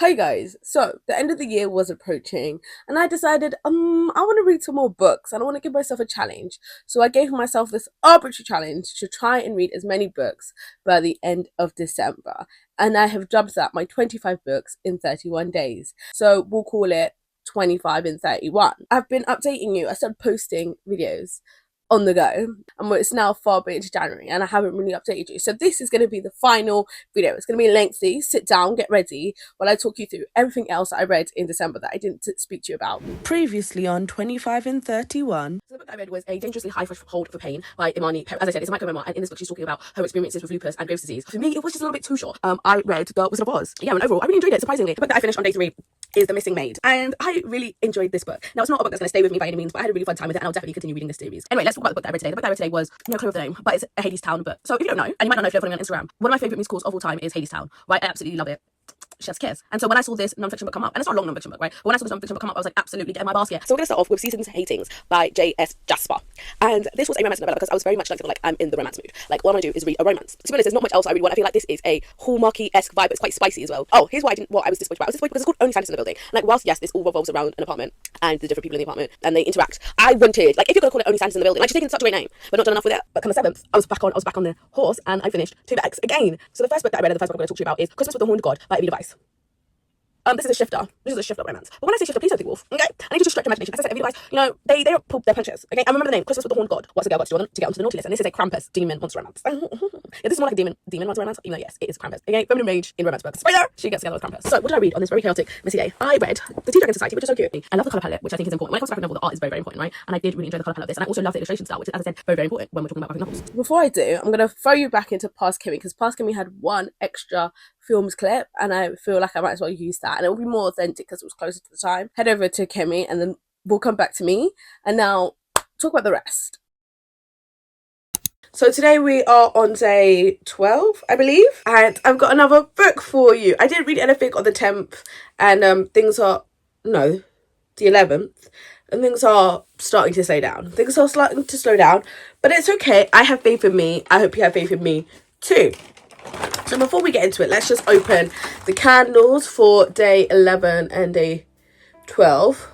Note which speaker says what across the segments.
Speaker 1: Hi guys, so the end of the year was approaching and I decided I want to read some more books and I want to give myself a challenge. So I gave myself this arbitrary challenge to try and read as many books by the end of December. And I have dubbed that my 25 books in 31 days. So we'll call it 25 in 31. I've been updating you. I started posting videos on the go, and it's now far bit into January and I haven't really updated you, so this is going to be the final video. It's going to be lengthy. Sit down, get ready while I talk you through everything else I read in December that I didn't speak to you about previously on 25 and 31. So the book I read was A Dangerously High Threshold for Pain by Imani. As I said, it's a micro memoir, and in this book she's talking about her experiences with lupus and Graves' disease. For me, it was just a little bit too short. I read The Wizard of Oz. Yeah, and overall I really enjoyed it, surprisingly. The book that I finished on day 3 is The Missing Maid, and I really enjoyed this book. Now, it's not a book that's going to stay with me by any means, but I had a really fun time with it and I'll definitely continue reading this series. Anyway, let's talk about the book that I read today. The book that I read today was no clue of the name, but it's a Hades Town book. So if you don't know, and you might not know if you're following me on Instagram, one of my favourite musicals of all time is Hades Town, right? I absolutely love it. Chef's kiss. And so when I saw this non-fiction book come up, and it's not a long non-fiction book, right? But when I saw this non-fiction book come up, I was like, absolutely get in my basket. So we're going to start off with Seasons Hatings by J.S. Jasper. And this was a romance novella because I was very much like I'm in the romance mood. Like, what I want to do is read a romance. To be honest, there's not much else I really want. I feel like this is a Hallmarky-esque vibe. It's quite spicy as well. Oh, here's why I was disappointed about. I was disappointed because it's called Only Scientists in the Building. And like, whilst yes, this all revolves around an apartment and the different people in the apartment and they interact, I wanted, like, if you're going to call it Only Scientists in the Building, like, she's taking such a great name, but not done enough with it. But come the 7th, I was back on the horse and I finished 2 bags again. So the first book that I read and the first book I'm going to talk to you about is Christmas with the Horned God by Evie Weiss. This is a shifter. This is a shifter romance. But when I say shifter, please don't think wolf. Okay? I need you to stretch your imagination. As I said, Evie Weiss, you know, they don't pull their punches. Okay? I remember the name, Christmas with the Horned God. What's the girl got to do to get onto the naughty list? And this is a Krampus demon monster romance. Yeah, this is more like a demon monster romance, even though yes, it is Krampus. Okay? Feminine rage in romance books. Spoiler! She gets together with Krampus. So what did I read on this very chaotic messy day? I read The Tea Dragon Society, which is so cute. I love the colour palette, which I think is important. When it comes to graphic novel, the art is very, very important, right? And I did really enjoy the colour palette of this. And I also love the illustration style, which is, as I said, very, very important when we're talking about graphic novels. Before I do, I'm going to throw you back into Past Kimmy, because Past Kimmy had one extra films clip and I feel like I might as well use that and it will be more authentic because it was closer to the time. Head over to Kimmy and then we'll come back to me and now talk about the rest. So today we are on day 12, I believe, and I've got another book for you. I didn't read anything on the 10th and the 11th, and things are starting to slow down. Things are starting to slow down, but it's okay. I have faith in me. I hope you have faith in me too. So before we get into it, let's just open the candles for day 11 and day 12.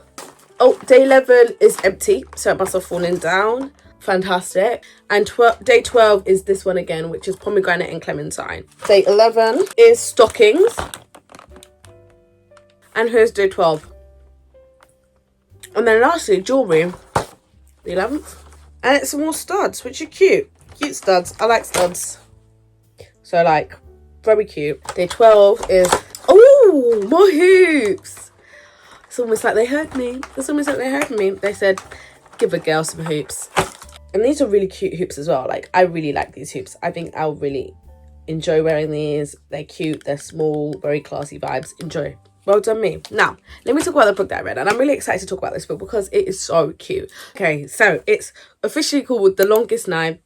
Speaker 1: Oh, day 11 is empty, so it must have fallen down. Fantastic. And day 12 is this one again, which is pomegranate and clementine. Day 11 is stockings. And here's day 12. And then lastly, jewellery. The 11th. And it's some more studs, which are cute. Cute studs. I like studs. So, like, very cute. Day 12 is, oh, more hoops. It's almost like they heard me. They said, give a girl some hoops. And these are really cute hoops as well. Like, I really like these hoops. I think I'll really enjoy wearing these. They're cute. They're small. Very classy vibes. Enjoy. Well done me. Now, let me talk about the book that I read. And I'm really excited to talk about this book because it is so cute. Okay, so it's officially called The Longest Night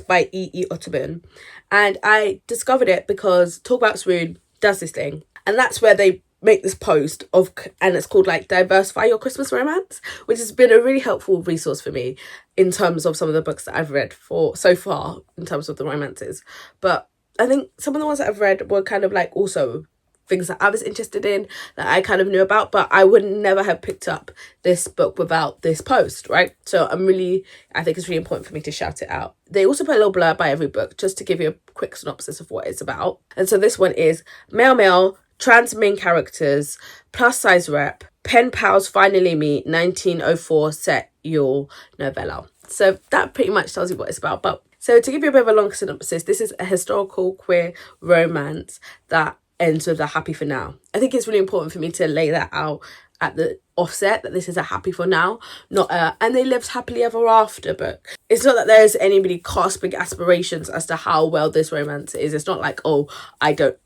Speaker 1: by E.E. Ottoman. And I discovered it because Talk About Swoon does this thing. And that's where they make this post of, and it's called like Diversify Your Christmas Romance, which has been a really helpful resource for me in terms of some of the books that I've read for so far in terms of the romances. But I think some of the ones that I've read were kind of like also things that I was interested in that I kind of knew about, but I would never have picked up this book without this post, right? So I think it's really important for me to shout it out. They also put a little blurb by every book just to give you a quick synopsis of what it's about. And so this one is male, trans main characters, plus size rep, pen pals finally meet, 1904 set your novella. So that pretty much tells you what it's about. But so to give you a bit of a long synopsis, this is a historical queer romance that ends with a happy for now. I think it's really important for me to lay that out at the offset, that this is a happy for now, not a and they lived happily ever after book. It's not that there's anybody grasping aspirations as to how well this romance is. It's not like, oh, I doubt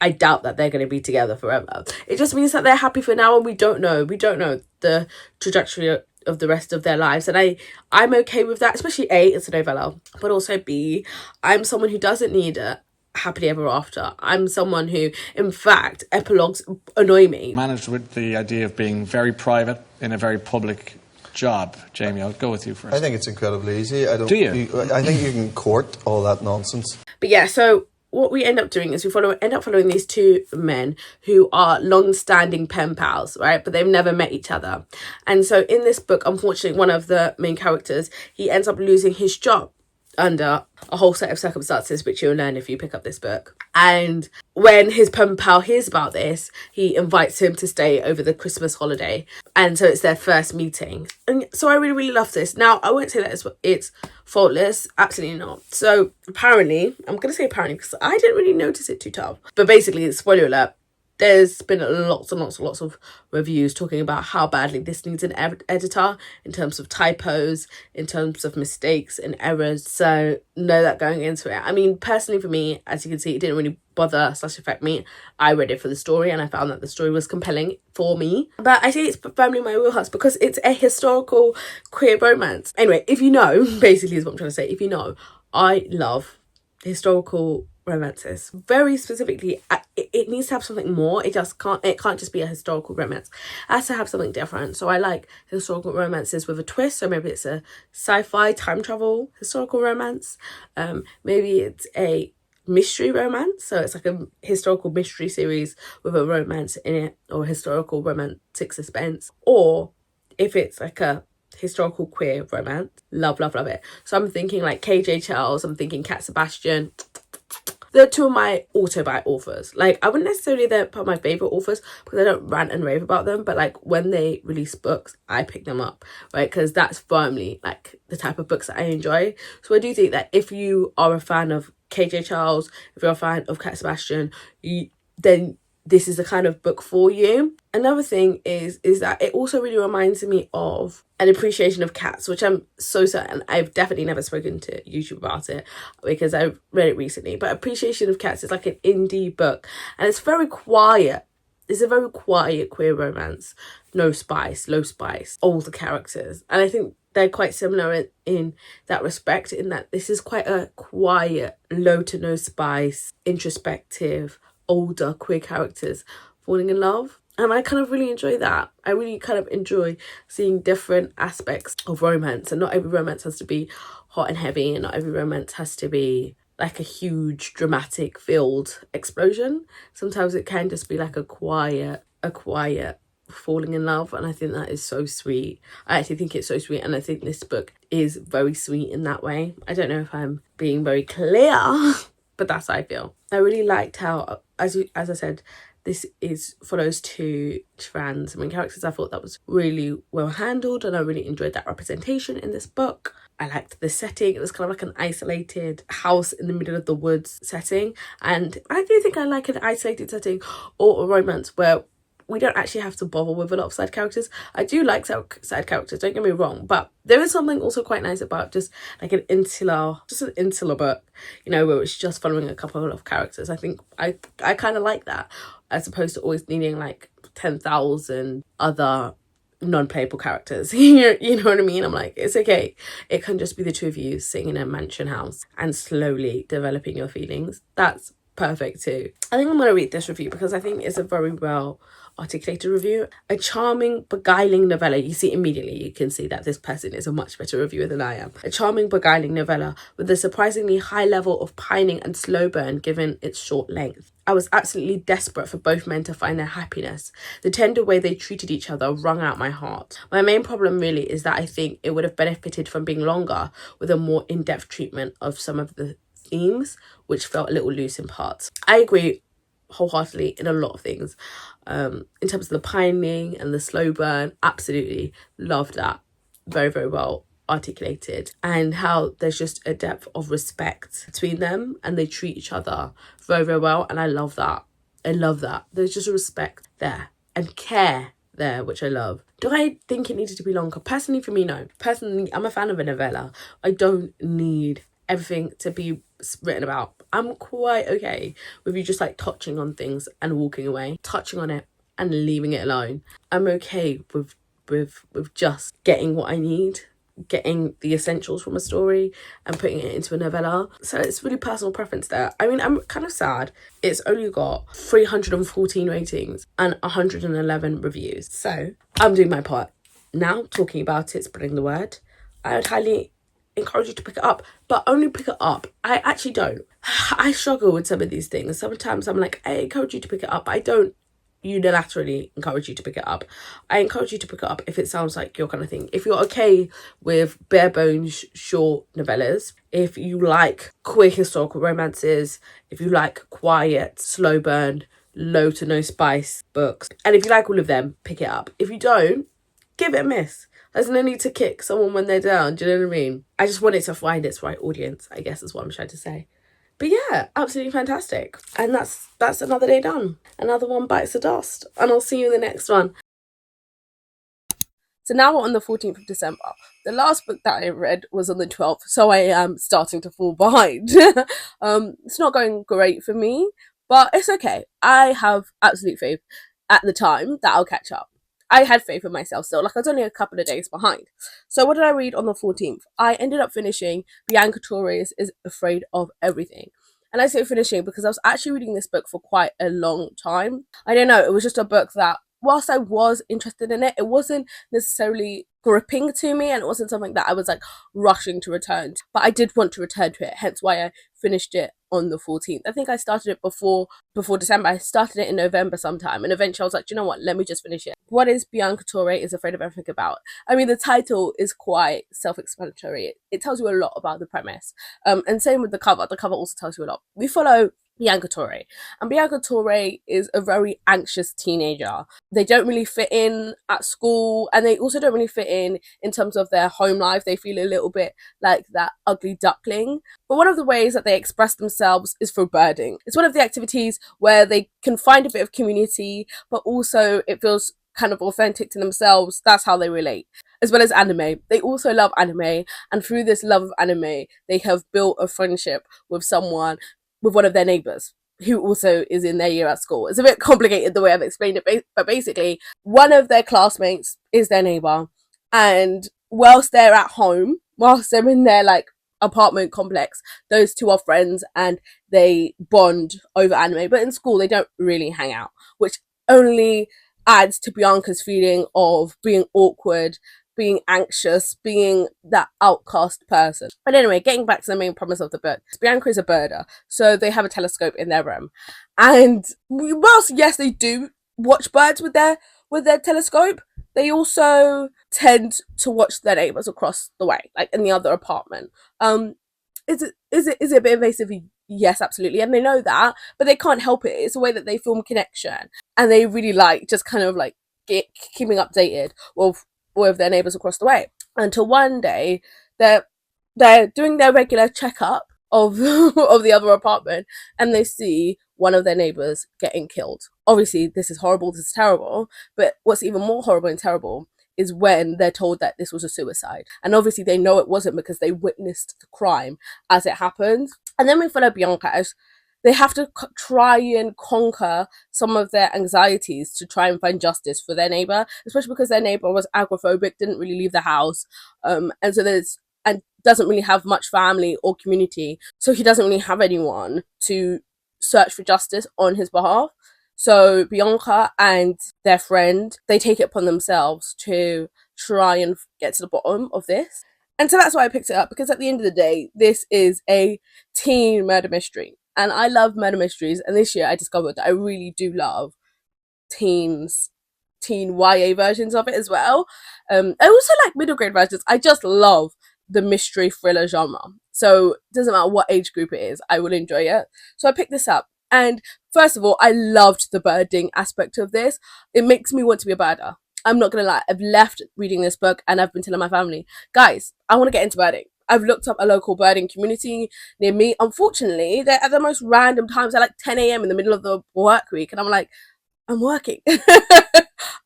Speaker 1: that they're going to be together forever. It just means that they're happy for now and we don't know the trajectory of the rest of their lives, and I'm okay with that. Especially A, it's a novella, but also B, I'm someone who doesn't need a happily ever after. I'm someone who, in fact, epilogues annoy me.
Speaker 2: Managed with the idea of being very private in a very public job. Jamie, I'll go with you first.
Speaker 3: I think it's incredibly easy.
Speaker 2: Do you?
Speaker 3: I think you can court all that nonsense.
Speaker 1: But yeah, so what we end up doing is end up following these two men who are long-standing pen pals, right? But they've never met each other. And so in this book, unfortunately, one of the main characters, he ends up losing his job under a whole set of circumstances, which you'll learn if you pick up this book. And when his pen pal hears about this, he invites him to stay over the Christmas holiday. And so it's their first meeting. And so I really, really love this. Now, I won't say that it's faultless. Absolutely not. So apparently, I'm going to say apparently because I didn't really notice it too tough. But basically, spoiler alert, there's been lots and lots and lots of reviews talking about how badly this needs an editor in terms of typos, in terms of mistakes and errors. So know that going into it. I mean, personally for me, as you can see, it didn't really bother / affect me. I read it for the story and I found that the story was compelling for me. But I think it's firmly my wheelhouse because it's a historical queer romance. Anyway, if you know, basically is what I'm trying to say. If you know, I love historical romances. Very specifically, it needs to have something more. It can't just be a historical romance. It has to have something different. So I like historical romances with a twist. So maybe it's a sci-fi time travel historical romance. Maybe it's a mystery romance. So it's like a historical mystery series with a romance in it, or historical romantic suspense. Or if it's like a historical queer romance, love it. So I'm thinking like KJ Charles, I'm thinking Cat Sebastian. They're two of my auto-buy authors. Like, I wouldn't necessarily they're part of my favourite authors because I don't rant and rave about them. But, like, when they release books, I pick them up, right? Because that's firmly, like, the type of books that I enjoy. So I do think that if you are a fan of KJ Charles, if you're a fan of Cat Sebastian, then this is the kind of book for you. Another thing is that it also really reminds me of an appreciation of cats, which I'm so certain I've definitely never spoken to YouTube about it because I read it recently. But Appreciation of Cats is like an indie book and it's very quiet. It's a very quiet queer romance. No spice, low spice, older characters. And I think they're quite similar in that respect, in that this is quite a quiet, low to no spice, introspective, older queer characters falling in love. And I kind of really enjoy that. I really kind of enjoy seeing different aspects of romance. And not every romance has to be hot and heavy. And not every romance has to be like a huge, dramatic, filled explosion. Sometimes it can just be like a quiet falling in love. And I think that is so sweet. I actually think it's so sweet. And I think this book is very sweet in that way. I don't know if I'm being very clear, but that's how I feel. I really liked how, as I said, this follows two trans main characters. I thought that was really well handled and I really enjoyed that representation in this book. I liked the setting. It was kind of like an isolated house in the middle of the woods setting. And I do think I like an isolated setting or a romance where we don't actually have to bother with a lot of side characters. I do like side characters, don't get me wrong, but there is something also quite nice about just like an insular book, you know, where it's just following a couple of characters. I think I kind of like that, as opposed to always needing like 10,000 other non-playable characters. You know what I mean? I'm like, it's okay. It can just be the two of you sitting in a mansion house and slowly developing your feelings. That's perfect too. I think I'm going to read this review because I think it's a very well articulated review. A charming, beguiling novella. You see immediately, you can see that this person is a much better reviewer than I am. A charming, beguiling novella with a surprisingly high level of pining and slow burn given its short length. I was absolutely desperate for both men to find their happiness. The tender way they treated each other wrung out my heart. My main problem really is that I think it would have benefited from being longer with a more in-depth treatment of some of the themes, which felt a little loose in parts. I agree wholeheartedly in a lot of things. In terms of the pining and the slow burn, absolutely love that. Very, very well articulated. And how there's just a depth of respect between them and they treat each other very, very well. And I love that. I love that. There's just a respect there and care there, which I love. Do I think it needed to be longer? Personally, for me, no. Personally, I'm a fan of a novella. I don't need everything to be written about. I'm quite okay with you just like touching on things and walking away, touching on it and leaving it alone. I'm okay with just getting what I need, getting the essentials from a story and putting it into a novella. So it's really personal preference there. I mean, I'm kind of sad. It's only got 314 ratings and 111 reviews. So I'm doing my part. Now, talking about it, spreading the word. I would highly encourage you to pick it up, but only pick it up. I actually don't. I struggle with some of these things. Sometimes I'm like, I encourage you to pick it up, but I don't unilaterally encourage you to pick it up. I encourage you to pick it up if it sounds like your kind of thing. If you're okay with bare bones short novellas, if you like quick historical romances, if you like quiet, slow burn, low to no spice books, and if you like all of them, pick it up. If you don't, give it a miss. There's no need to kick someone when they're down. Do you know what I mean? I just want it to find its right audience, I guess is what I'm trying to say. But yeah, absolutely fantastic. And that's another day done. Another one bites the dust. And I'll see you in the next one. So now we're on the 14th of December. The last book that I read was on the 12th, so I am starting to fall behind. It's not going great for me, but it's okay. I have absolute faith at the time that I'll catch up. I had faith in myself still. Like, I was only a couple of days behind. So what did I read on the 14th? I ended up finishing Bianca Torres is Afraid of Everything. And I say finishing because I was actually reading this book for quite a long time. I don't know, it was just a book that, whilst I was interested in it, it wasn't necessarily gripping to me, and it wasn't something that I was like rushing to return to. But I did want to return to it, hence why I finished it on the 14th. I think I started it before December. I started it in November sometime, and eventually I was like, do you know what, let me just finish it. What is Bianca Torres is Afraid of Everything about? I mean, the title is quite self-explanatory. It tells you a lot about the premise, and same with the cover. The cover also tells you a lot. We follow Bianca Torres, and Bianca Torres is a very anxious teenager. They don't really fit in at school, and they also don't really fit in terms of their home life. They feel a little bit like that ugly duckling. But one of the ways that they express themselves is through birding. It's one of the activities where they can find a bit of community, but also it feels kind of authentic to themselves. That's how they relate. As well as anime. They also love anime, and through this love of anime, they have built a friendship with one of their neighbours, who also is in their year at school. It's a bit complicated the way I've explained it, but basically, one of their classmates is their neighbour, and whilst they're at home, whilst they're in their like apartment complex, those two are friends and they bond over anime. But in school, they don't really hang out, which only adds to Bianca's feeling of being awkward, being anxious, being that outcast person. But anyway, getting back to the main premise of the book, Bianca is a birder, so they have a telescope in their room, and whilst yes, they do watch birds with their telescope, they also tend to watch their neighbours across the way, like in the other apartment. Is it a bit invasive? Yes, absolutely, and they know that, but they can't help it. It's a way that they form connection, and they really like just kind of like keeping updated with their neighbours across the way. Until one day, they're doing their regular checkup of of the other apartment, and they see one of their neighbours getting killed. Obviously, this is horrible. This is terrible. But what's even more horrible and terrible is when they're told that this was a suicide. And obviously they know it wasn't because they witnessed the crime as it happened. And then we follow Bianca as they have to try and conquer some of their anxieties to try and find justice for their neighbour, especially because their neighbour was agoraphobic, didn't really leave the house, and doesn't really have much family or community, so he doesn't really have anyone to search for justice on his behalf. So Bianca and their friend, they take it upon themselves to try and get to the bottom of this. And so that's why I picked it up, because at the end of the day, this is a teen murder mystery. And I love murder mysteries. And this year I discovered that I really do love teen YA versions of it as well. I also like middle grade versions. I just love the mystery thriller genre. So it doesn't matter what age group it is, I will enjoy it. So I picked this up. And first of all, I loved the birding aspect of this. It makes me want to be a birder. I'm not gonna lie, I've left reading this book and I've been telling my family, guys, I want to get into birding. I've looked up a local birding community near me. Unfortunately, they're at the most random times. They're like 10 a.m. in the middle of the work week. And I'm like, I'm working.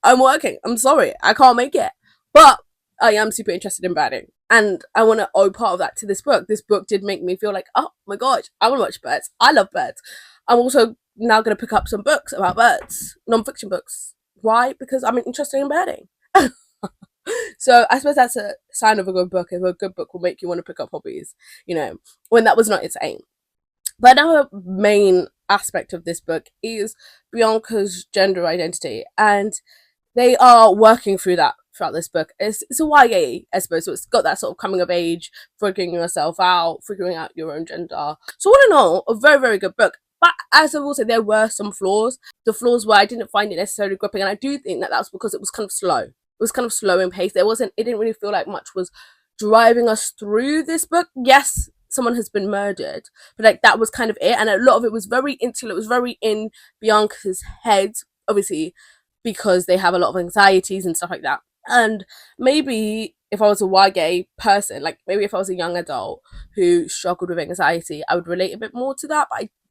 Speaker 1: I'm working. I'm sorry. I can't make it. But I am super interested in birding. And I want to owe part of that to this book. This book did make me feel like, oh my gosh, I want to watch birds. I love birds. I'm also now going to pick up some books about birds, non-fiction books. Why? Because I'm interested in birding. So I suppose that's a sign of a good book. If a good book will make you want to pick up hobbies, when that was not its aim. But another main aspect of this book is Bianca's gender identity, and they are working through that throughout this book. It's a YA, I suppose, so it's got that sort of coming of age, figuring yourself out, figuring out your own gender. So all in all, a very, very good book. But as I will say, there were some flaws. The flaws were I didn't find it necessarily gripping, and I do think that was because it was kind of slow. It was kind of slow in pace. It didn't really feel like much was driving us through this book. Yes, someone has been murdered, but like that was kind of it, and a lot of it was very insular. It was very in Bianca's head, obviously, because they have a lot of anxieties and stuff like that. And maybe if I was a YA person, like maybe if I was a young adult who struggled with anxiety, I would relate a bit more to that.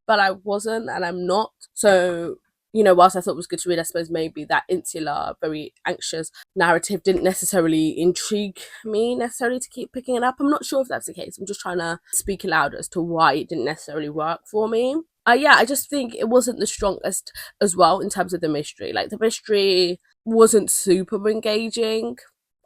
Speaker 1: But I wasn't, and I'm not. So, you know, whilst I thought it was good to read, I suppose maybe that insular, very anxious narrative didn't necessarily intrigue me necessarily to keep picking it up. I'm not sure if that's the case. I'm just trying to speak aloud as to why it didn't necessarily work for me. Yeah, I just think it wasn't the strongest as well in terms of the mystery. Like, the mystery wasn't super engaging,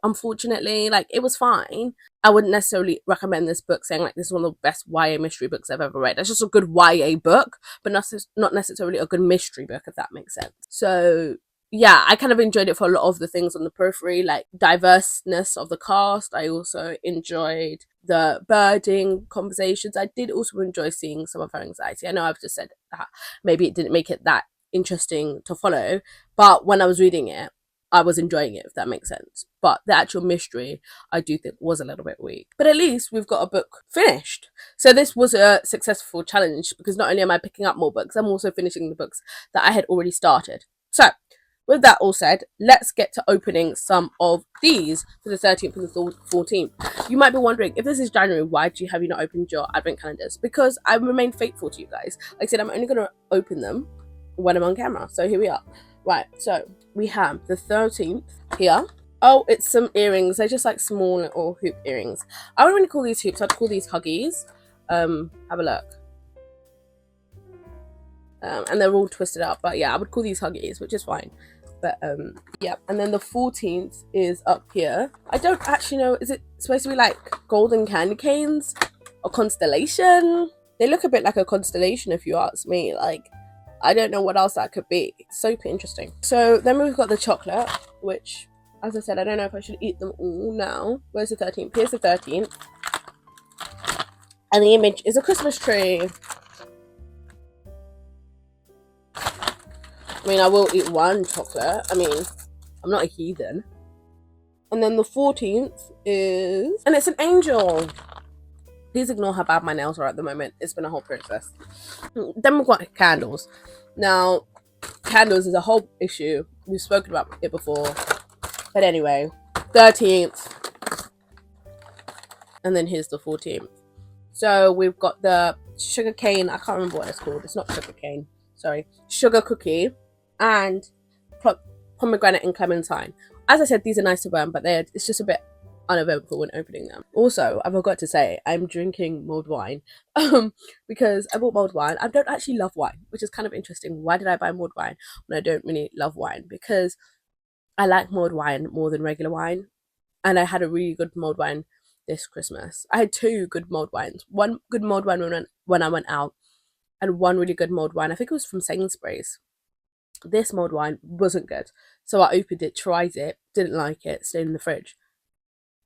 Speaker 1: unfortunately. Like, it was fine. I wouldn't necessarily recommend this book saying like this is one of the best YA mystery books I've ever read. It's just a good YA book, but not necessarily a good mystery book, if that makes sense. So yeah, I kind of enjoyed it for a lot of the things on the periphery, like diverseness of the cast. I also enjoyed the birding conversations. I did also enjoy seeing some of her anxiety. I know I've just said that maybe it didn't make it that interesting to follow, but when I was reading it, I was enjoying it, if that makes sense. But the actual mystery, I do think, was a little bit weak. But at least we've got a book finished. So this was a successful challenge, because not only am I picking up more books, I'm also finishing the books that I had already started. So with that all said, let's get to opening some of these for the 13th and the 14th. You might be wondering, if this is January, why have you not opened your advent calendars? Because I remain faithful to you guys. Like I said, I'm only going to open them when I'm on camera. So here we are. Right, so we have the 13th here. Oh, it's some earrings. They're just like small little hoop earrings. I don't really call these hoops. I'd call these huggies. Have a look. And they're all twisted up. But yeah, I would call these huggies, which is fine. But yeah, and then the 14th is up here. I don't actually know, is it supposed to be like golden candy canes or constellation? They look a bit like a constellation, if you ask me. Like, I don't know what else that could be. It's super interesting. So then we've got the chocolate, which, as I said, I don't know if I should eat them all now. Where's the 13th? Here's the 13th. And the image is a Christmas tree. I mean, I will eat one chocolate. I mean, I'm not a heathen. And then the 14th is... and it's an angel. Please ignore how bad my nails are at the moment. It's been a whole process. Then we've got candles. Now, candles is a whole issue. We've spoken about it before. But anyway, 13th. And then here's the 14th. So we've got the sugar cane. I can't remember what it's called. It's not sugar cane. Sorry. Sugar cookie. And pomegranate and clementine. As I said, these are nice to burn, but it's just a bit uneventful when opening them. Also, I forgot to say, I'm drinking mulled wine because I bought mulled wine. I don't actually love wine, which is kind of interesting. Why did I buy mulled wine when I don't really love wine? Because I like mulled wine more than regular wine, and I had a really good mulled wine this Christmas. I had two good mulled wines. One good mulled wine when I went out, and one really good mulled wine. I think it was from Sainsbury's. This mulled wine wasn't good, so I opened it, tried it, didn't like it, stayed in the fridge.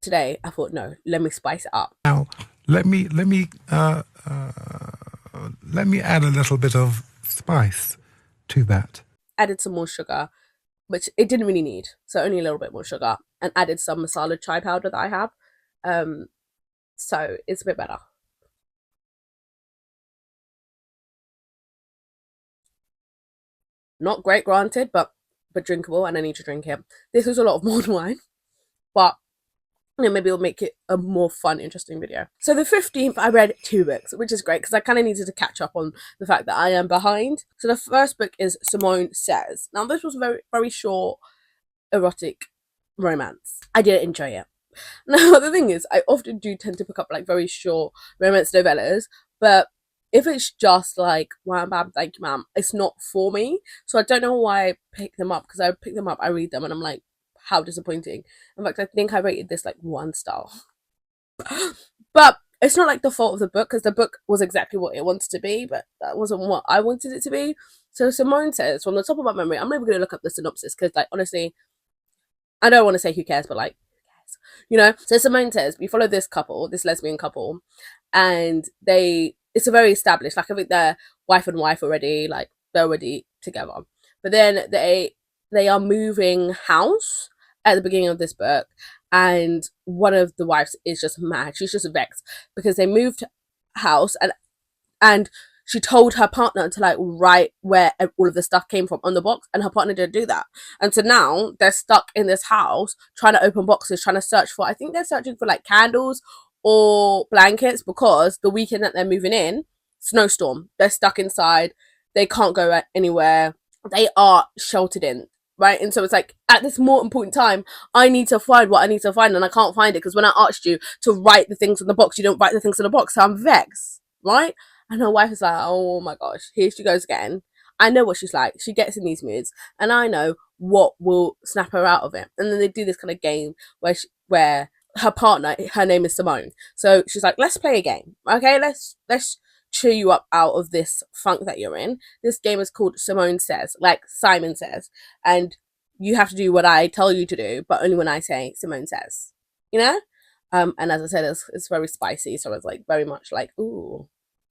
Speaker 1: Today I thought, no, let me spice it up.
Speaker 3: Now let me add a little bit of spice to that.
Speaker 1: Added some more sugar, which it didn't really need, so only a little bit more sugar, and added some masala chai powder that I have, so it's a bit better. Not great, granted, but drinkable, and I need to drink it. This was a lot of mulled wine, but you know, maybe it'll make it a more fun, interesting video. So the 15th, I read 2 books, which is great because I kind of needed to catch up on the fact that I am behind. So the first book is Simone Says. Now, this was a very, very short, erotic romance. I did enjoy it. Now, the thing is, I often do tend to pick up like very short romance novellas, but if it's just like wham bam thank you ma'am, it's not for me. So I don't know why I pick them up, because I pick them up, I read them, and I'm like, how disappointing. In fact, I think I rated this like 1 star. But it's not like the fault of the book, because the book was exactly what it wanted to be, but that wasn't what I wanted it to be. So Simone Says, from the top of my memory, I'm never going to look up the synopsis, because like honestly, I don't want to say who cares, but like, you know. So Simone says we follow this couple, this lesbian couple, and it's a very established, like I think they're wife and wife already, like they're already together. But then they are moving house at the beginning of this book, and one of the wives is just mad. She's just vexed because they moved house, and she told her partner to like write where all of the stuff came from on the box, and her partner didn't do that. And so now they're stuck in this house trying to open boxes, trying to search for, I think they're searching for like candles or blankets, because the weekend that they're moving in, snowstorm, they're stuck inside, they can't go anywhere, they are sheltered in, right? And so it's like, at this more important time, I need to find what I need to find, and I can't find it because when I asked you to write the things in the box, you don't write the things in the box, so I'm vexed, right? And her wife is like, oh my gosh, here she goes again. I know what she's like. She gets in these moods, and I know what will snap her out of it. And then they do this kind of game where her partner, her name is Simone, so she's like, let's play a game, okay? Let's cheer you up out of this funk that you're in. This game is called Simone Says, like Simon Says, and you have to do what I tell you to do, but only when I say Simone Says, you know. And as I said, it's very spicy, so it's like very much like, ooh,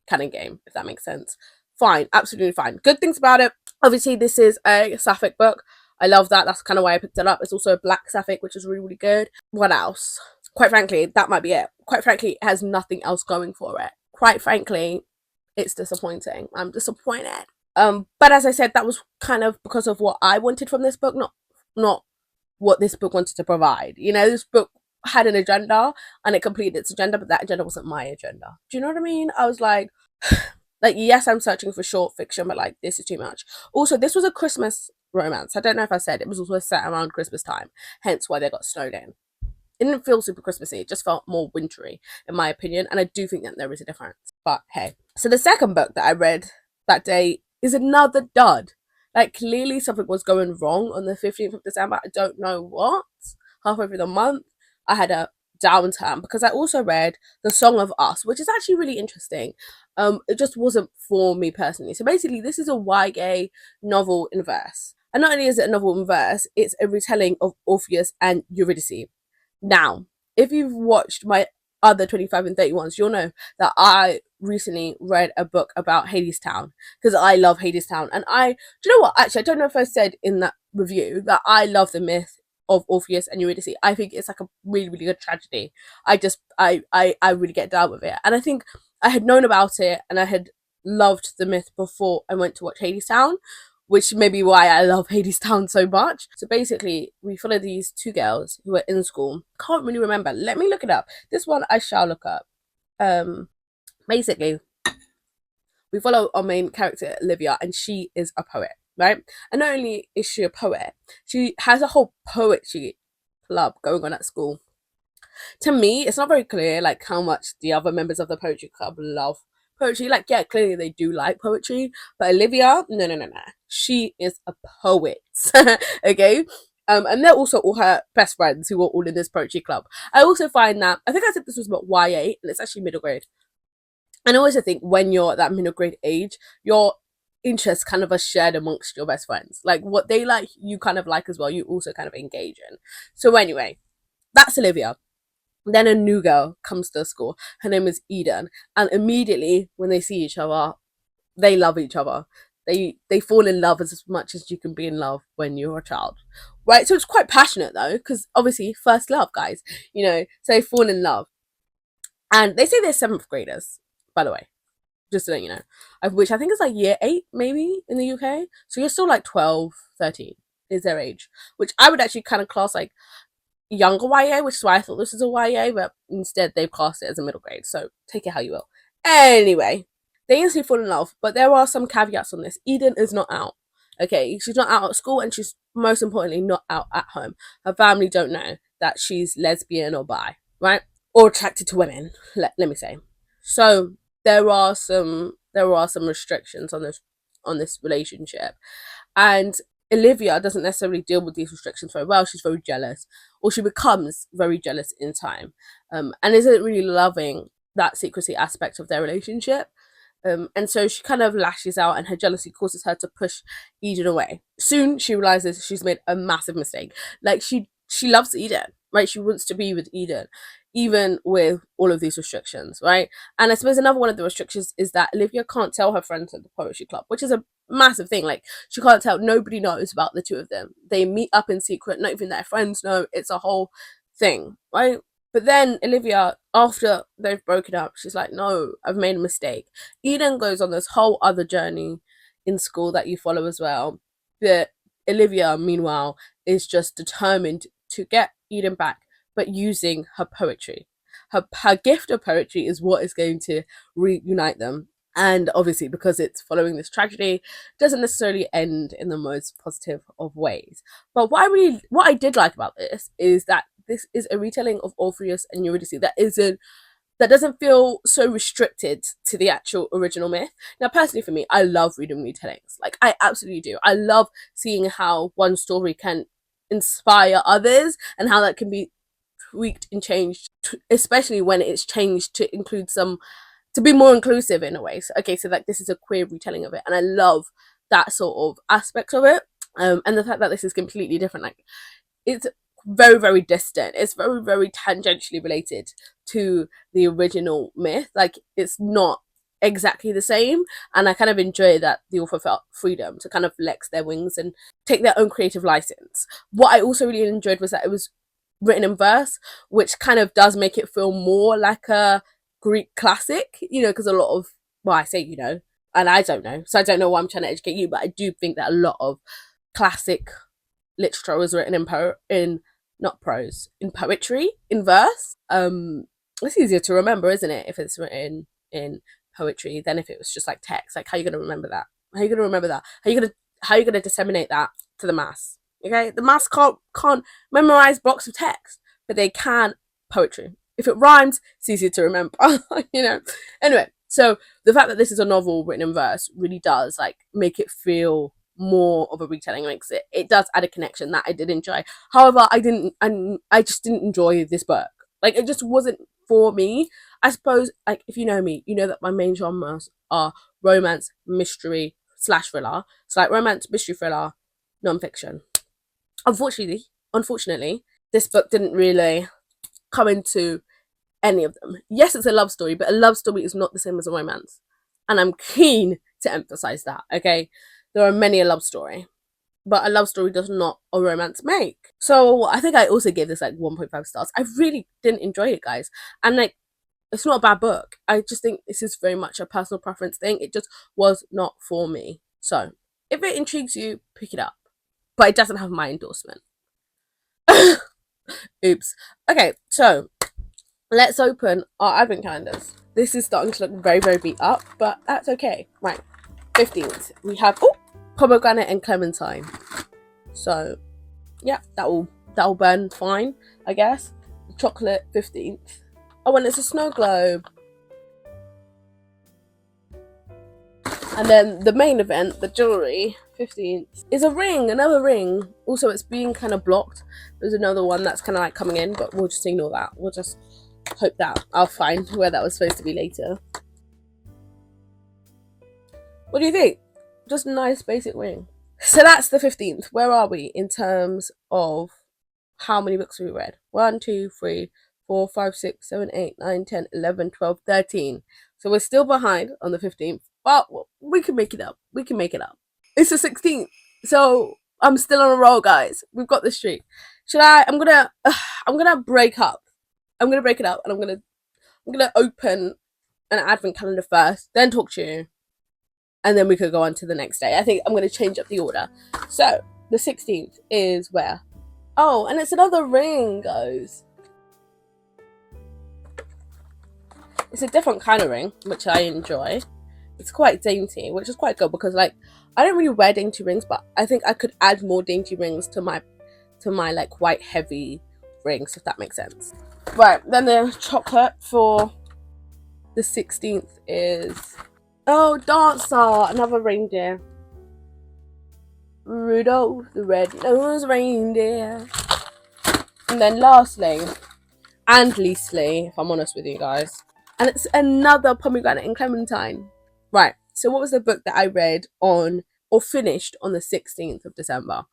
Speaker 1: kind of game, if that makes sense. Fine, absolutely fine. Good things about it, obviously this is a sapphic book. I love that. That's kind of why I picked it up. It's also a black sapphic, which is really, really good. What else? Quite frankly, that might be it. Quite frankly, it has nothing else going for it. Quite frankly, it's disappointing. I'm disappointed. But as I said, that was kind of because of what I wanted from this book, not what this book wanted to provide. You know, this book had an agenda and it completed its agenda, but that agenda wasn't my agenda. Do you know what I mean? I was like, yes, I'm searching for short fiction, but like, this is too much. Also, this was a Christmas romance. I don't know if I said it was also set around Christmas time, hence why they got snowed in. It didn't feel super Christmassy, it just felt more wintry, in my opinion, and I do think that there is a difference. But hey. So the second book that I read that day is another dud. Like, clearly something was going wrong on the 15th of December. I don't know what. Halfway through the month, I had a downturn because I also read The Song of Us, which is actually really interesting. It just wasn't for me personally. So basically, this is a YA novel in verse. And not only is it a novel in verse, it's a retelling of Orpheus and Eurydice. Now, if you've watched my other 25 and 31s, you'll know that I recently read a book about Hadestown, because I love Hadestown. And do you know what? Actually, I don't know if I said in that review that I love the myth of Orpheus and Eurydice. I think it's like a really, really good tragedy. I really get down with it. And I think I had known about it and I had loved the myth before I went to watch Hadestown, which may be why I love Hadestown so much. So basically, we follow these two girls who are in school. Can't really remember. Let me look it up. This one I shall look up. Basically, we follow our main character, Olivia, and she is a poet, right? And not only is she a poet, she has a whole poetry club going on at school. To me, it's not very clear like how much the other members of the poetry club love poetry. Like, yeah, clearly they do like poetry, but Olivia, no. She is a poet. Okay? And they're also all her best friends who are all in this poetry club. I also find that, I think I said this was about YA, and it's actually middle grade. And I also think when you're at that middle grade age, your interests kind of are shared amongst your best friends. Like, what they like, you kind of like as well, you also kind of engage in. So anyway, that's Olivia. Then a new girl comes to school. Her name is Eden. And immediately when they see each other, they love each other. They fall in love as much as you can be in love when you're a child. Right? So it's quite passionate though, because obviously first love, guys. You know, so they fall in love. And they say they're 7th graders, by the way. Just so that you know. Which I think is like year 8, maybe, in the UK. So you're still like 12, 13 is their age. Which I would actually kind of class like younger YA, which is why I thought this was a YA, but instead they've classed it as a middle grade, so take it how you will. Anyway, they instantly fall in love, but there are some caveats on this. Eden is not out, okay? She's not out at school, and she's most importantly not out at home. Her family don't know that she's lesbian or bi, right? Or attracted to women, let me say. So there are some restrictions on this relationship, and Olivia doesn't necessarily deal with these restrictions very well. She's very jealous, or she becomes very jealous in time, and isn't really loving that secrecy aspect of their relationship. And so she kind of lashes out, and her jealousy causes her to push Eden away. Soon she realizes she's made a massive mistake. Like, she she loves Eden, right? She wants to be with Eden, even with all of these restrictions, right? And I suppose another one of the restrictions is that Olivia can't tell her friends at the poetry club, which is a massive thing. Like, she can't tell, nobody knows about the two of them. They meet up in secret, not even their friends know. It's a whole thing, right? But then Olivia, after they've broken up, she's like, no, I've made a mistake. Eden goes on this whole other journey in school that you follow as well. But Olivia, meanwhile, is just determined to get Eden back, but using her poetry. Her gift of poetry is what is going to reunite them. And obviously, because it's following this tragedy, it doesn't necessarily end in the most positive of ways. But what I did like about this is that this is a retelling of Orpheus and Eurydice that doesn't feel so restricted to the actual original myth. Now, personally, for me, I love reading retellings. Like, I absolutely do. I love seeing how one story can inspire others and how that can be tweaked and changed, especially when it's changed to include to be more inclusive in a way. So, okay, so like this is a queer retelling of it, and I love that sort of aspect of it. And the fact that this is completely different, like, it's very, very distant. It's very, very tangentially related to the original myth. Like, it's not exactly the same, and I kind of enjoy that the author felt freedom to kind of flex their wings and take their own creative license. What I also really enjoyed was that it was written in verse, which kind of does make it feel more like a Greek classic, because a lot of, well, I say, and I don't know, so I don't know why I'm trying to educate you, but I do think that a lot of classic literature was written in not prose, in poetry, in verse. It's easier to remember, isn't it, if it's written in poetry than if it was just like text. Like, how are you gonna remember that? How are you gonna disseminate that to the mass? Okay, the mass can't memorize blocks of text, but they can poetry. If it rhymes, it's easier to remember. Anyway, so the fact that this is a novel written in verse really does like make it feel more of a retelling. Makes it does add a connection that I did enjoy. However, I just didn't enjoy this book. Like, it just wasn't for me. I suppose, like, if you know me, you know that my main genres are romance, mystery / thriller. So like romance, mystery, thriller, non-fiction. Unfortunately, this book didn't really come into any of them. Yes, it's a love story, but a love story is not the same as a romance. And I'm keen to emphasize that, okay? There are many a love story, but a love story does not a romance make. So I think I also gave this like 1.5 stars. I really didn't enjoy it, guys. And like, it's not a bad book. I just think this is very much a personal preference thing. It just was not for me. So if it intrigues you, pick it up. But it doesn't have my endorsement. Oops. Okay, so let's open our advent calendars. This is starting to look very, very beat up, but that's okay. Right, 15th. We have pomegranate and clementine. So, yeah, that'll burn fine, I guess. The chocolate, 15th. Oh, and it's a snow globe. And then the main event, the jewellery, 15th, is a ring, another ring. Also, it's being kind of blocked. There's another one that's kind of like coming in, but we'll just ignore that. We'll just hope that I'll find where that was supposed to be later. What do you think? Just a nice basic ring. So that's the 15th. Where are we in terms of how many books we read? 1, 2, 3, 4, 5, 6, 7, 8, 9, 10, 11, 12, 13. So we're still behind on the 15th, but we can make it up. It's the 16th. So I'm still on a roll, guys. We've got this streak. I'm gonna break up. I'm gonna break it up, and I'm gonna open an advent calendar first, then talk to you, and then we could go on to the next day. I think I'm gonna change up the order. So the 16th is where? Oh, and it's another ring, guys. It's a different kind of ring, which I enjoy. It's quite dainty, which is quite good because, like, I don't really wear dainty rings, but I think I could add more dainty rings to my like quite heavy rings, if that makes sense. Right, then the chocolate for the 16th is, oh, Dancer, another reindeer. Rudolph the red-nosed reindeer. And then lastly, and leastly, if I'm honest with you guys, and it's another pomegranate and clementine. Right, so what was the book that I read on or finished on the 16th of December?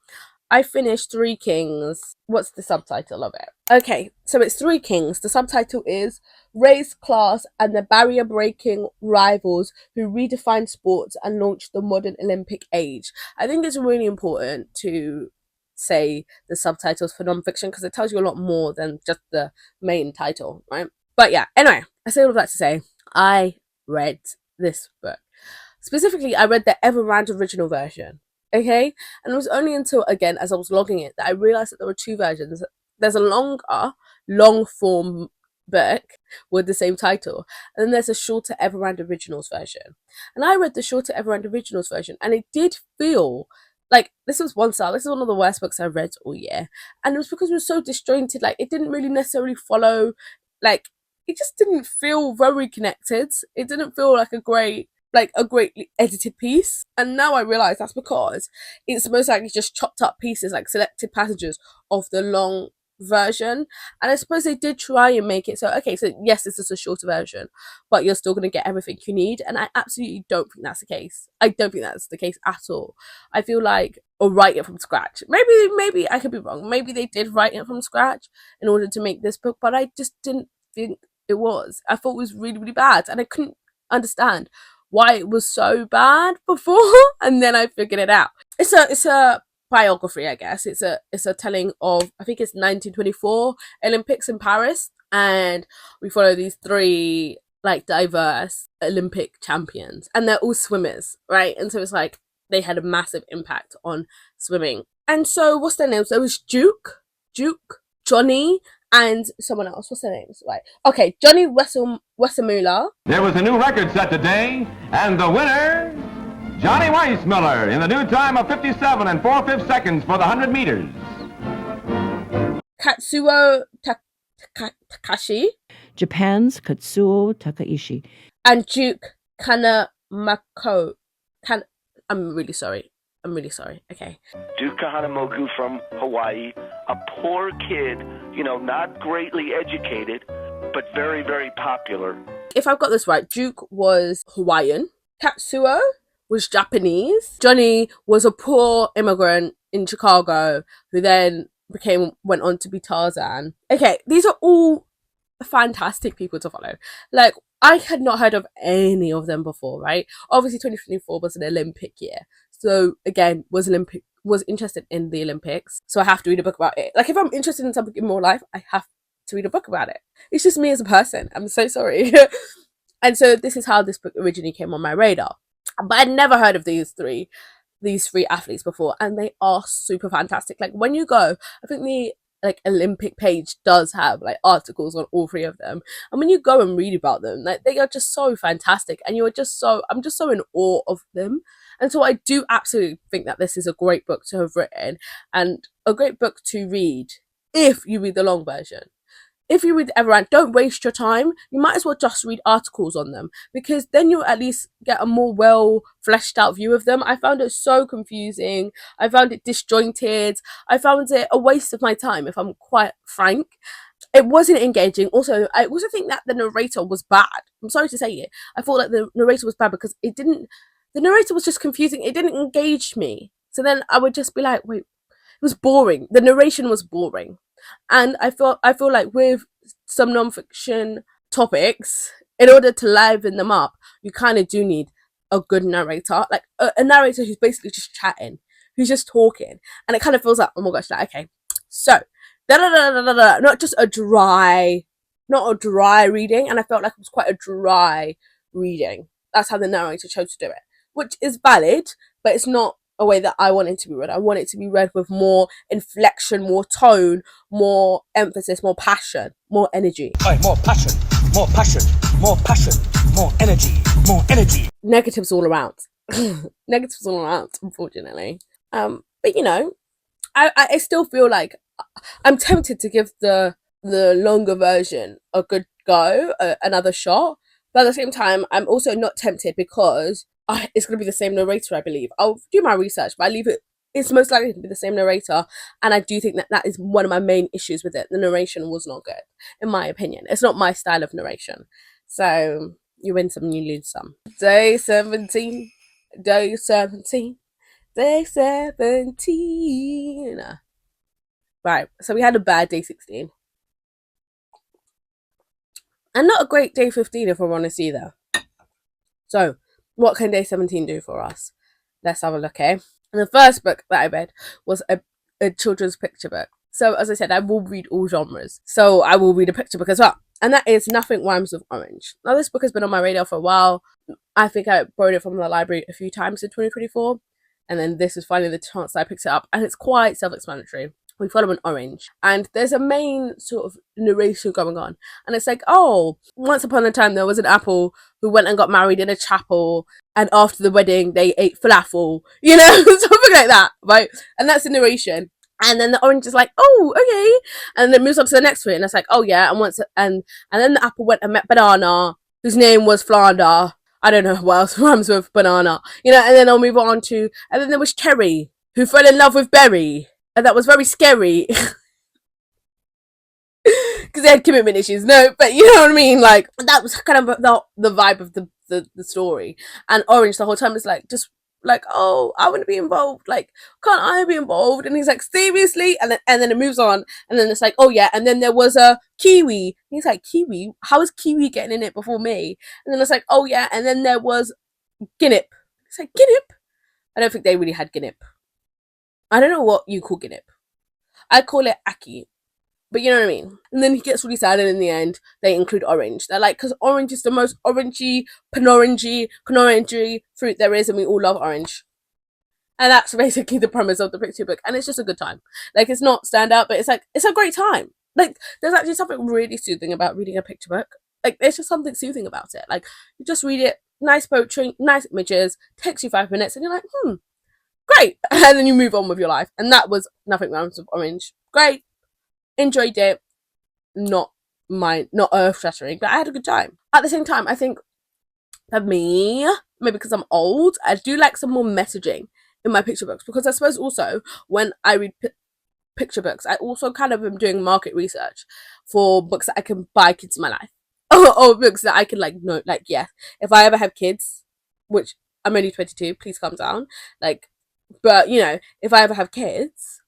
Speaker 1: I finished Three Kings. What's the subtitle of it? Okay, so it's Three Kings. The subtitle is Race, Class, and the Barrier Breaking Rivals Who Redefined Sports and Launched the Modern Olympic Age. I think it's really important to say the subtitles for non-fiction because it tells you a lot more than just the main title, right? But yeah, anyway, I say all of that to say I read this book. Specifically, I read the Everand original version. Okay, and it was only until, again, as I was logging it, that I realized that there were two versions. There's a longer, long form book with the same title, and then there's a shorter Everand Originals version. And I read the shorter Everand Originals version, and it did feel like this was one star. This is one of the worst books I've read all year, and it was because it was so disjointed. Like, it didn't really necessarily follow. Like, it just didn't feel very connected. It didn't feel like a greatly edited piece. And now I realise that's because it's most likely just chopped up pieces, like selected passages of the long version. And I suppose they did try and make it so, okay, so yes, this is a shorter version, but you're still going to get everything you need. And I absolutely don't think that's the case. I don't think that's the case at all. I feel like, or write it from scratch. Maybe I could be wrong. Maybe they did write it from scratch in order to make this book, but I just didn't think it was. I thought it was really, really bad, and I couldn't understand why it was so bad before, and then I figured it out. It's a biography, I guess. It's a telling of, I think it's 1924 Olympics in Paris, and we follow these three like diverse Olympic champions, and they're all swimmers, right? And so it's like they had a massive impact on swimming. And so what's their names? There was Duke, Johnny, and someone else. What's their names? Right. Okay, Johnny Weissmuller.
Speaker 4: There was a new record set today, and the winner, Johnny Weissmuller, in the new time of 57 and 4/5 seconds for the 100 meters.
Speaker 1: Katsuo Takashi.
Speaker 5: Japan's Katsuo Takaishi.
Speaker 1: And Duke Kanamako. I'm really sorry. Okay.
Speaker 6: Duke Kahanamoku from Hawaii, a poor kid, not greatly educated, but very, very popular.
Speaker 1: If I've got this right, Duke was Hawaiian, Katsuo was Japanese, Johnny was a poor immigrant in Chicago who then went on to be Tarzan. Okay, these are all fantastic people to follow. Like, I had not heard of any of them before, right? Obviously 2024 was an Olympic year. So again, was interested in the Olympics. So I have to read a book about it. Like, if I'm interested in something in my life, I have to read a book about it. It's just me as a person. I'm so sorry. And so this is how this book originally came on my radar. But I'd never heard of these three athletes before, and they are super fantastic. Like, when you go, I think the Olympic page does have like articles on all three of them, and when you go and read about them, like, they are just so fantastic, and I'm just so in awe of them. And so I do absolutely think that this is a great book to have written, and a great book to read if you read the long version. If you read Everand, don't waste your time. You might as well just read articles on them, because then you'll at least get a more well fleshed out view of them. I found it so confusing. I found it disjointed. I found it a waste of my time, if I'm quite frank. It wasn't engaging. Also, I also think that the narrator was bad. I'm sorry to say it. I thought that the narrator was bad because the narrator was just confusing. It didn't engage me. So then I would just be like, wait, it was boring. The narration was boring. And I feel like with some non-fiction topics, in order to liven them up, you kind of do need a good narrator, like a narrator who's basically just chatting, who's just talking, and it kind of feels like, oh my gosh, like, okay, so not just not a dry reading. And I felt like it was quite a dry reading. That's how the narrator chose to do it, which is valid, but it's not a way that I want it to be read. I want it to be read with more inflection, more tone, more emphasis, more passion, more energy.
Speaker 7: More passion, more passion, more passion, more energy, more energy.
Speaker 1: Negatives all around. Negatives all around, unfortunately. But I still feel like I'm tempted to give the longer version a good go, another shot. But at the same time, I'm also not tempted because it's going to be the same narrator, I believe. I'll do my research, but I leave it's most likely to be the same narrator. And I do think that is one of my main issues with it. The narration was not good, in my opinion. It's not my style of narration. So you win some, you lose some. Day 17. Day 17. Right, so we had a bad day 16. And not a great day 15, if we're honest, either. So, what can day 17 do for us? Let's have a look, eh? And the first book that I read was a children's picture book. So, as I said, I will read all genres. So, I will read a picture book as well. And that is Nothing Rhymes with Orange. Now, this book has been on my radar for a while. I think I borrowed it from the library a few times in 2024. And then this is finally the chance that I picked it up. And it's quite self-explanatory. We follow an orange. And there's a main sort of narration going on. And it's like, oh, once upon a time there was an apple who went and got married in a chapel. And after the wedding, they ate falafel. You know, something like that, right? And that's the narration. And then the orange is like, oh, okay. And then it moves on to the next bit. And it's like, oh, yeah. And then the apple went and met banana, whose name was Flounder. I don't know what else rhymes with banana. You know, and then I'll move on to, and then there was Cherry, who fell in love with Berry. And that was very scary. Because they had commitment issues. No, but you know what I mean? Like, that was kind of the vibe of the story. And Orange the whole time is like, just like, oh, I want to be involved. Like, can't I be involved? And he's like, seriously? And then it moves on. And then it's like, oh yeah. And then there was a Kiwi. He's like, Kiwi? How is Kiwi getting in it before me? And then it's like, oh yeah. And then there was Guinnep. It's like, Guinnep? I don't think they really had Guinnep. I don't know what you call Guinnep. I call it Aki. But you know what I mean? And then he gets really sad, and in the end, they include orange. They're like, because orange is the most orangey, canorangey fruit there is, and we all love orange. And that's basically the premise of the picture book. And it's just a good time. Like, it's not stand up, but it's like, it's a great time. Like, there's actually something really soothing about reading a picture book. Like, there's just something soothing about it. Like, you just read it, nice poetry, nice images, takes you 5 minutes, and you're like, great. And then you move on with your life. And that was Nothing Rhymes with Orange. Great. Enjoyed it. Not earth shattering, but I had a good time. At the same time, I think for me, maybe because I'm old, I do like some more messaging in my picture books, because I suppose also when I read picture books, I also kind of am doing market research for books that I can buy kids in my life. or books that I can like note, like, yeah, if I ever have kids, which I'm only 22, please calm down. Like, but you know, if I ever have kids,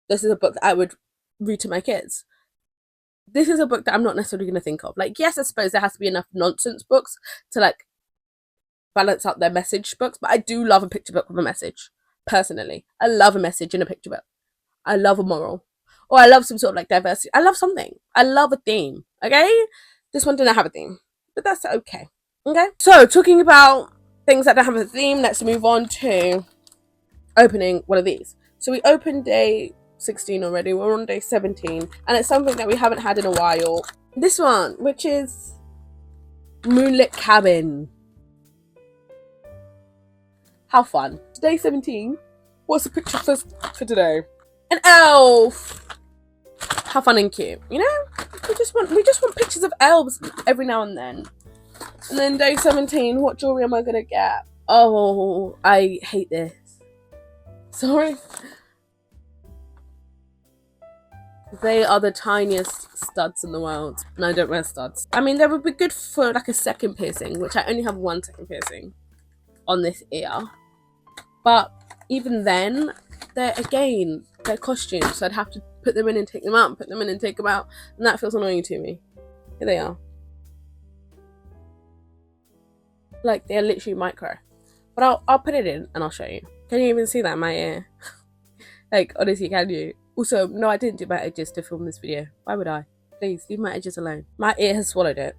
Speaker 1: this is a book that I would read to my kids. This is a book that I'm not necessarily going to think of. Like, yes, I suppose there has to be enough nonsense books to like balance out their message books, but I do love a picture book with a message. Personally, I love a message in a picture book. I love a moral, or I love some sort of like diversity. I love something. I love a theme. Okay, this one didn't have a theme, but that's okay. Okay, so talking about things that don't have a theme, let's move on to opening one of these. So we opened day 16 already. We're on day 17, and it's something that we haven't had in a while. This one, which is Moonlit Cabin. How fun. Day 17. What's the picture for today? An elf. How fun and cute. You know? We just want pictures of elves every now and then. And then day 17, what jewelry am I gonna get? Oh, I hate this. Sorry. They are the tiniest studs in the world. And I don't wear studs. I mean, they would be good for like a second piercing, which I only have one second piercing on this ear. But even then, they're costumes, so I'd have to put them in and take them out, and put them in and take them out, and that feels annoying to me. Here they are. Like, they're literally micro. But I'll put it in and I'll show you. Can you even see that in my ear? Like, honestly, can you? Also, no, I didn't do my edges to film this video. Why would I? Please, leave my edges alone. My ear has swallowed it.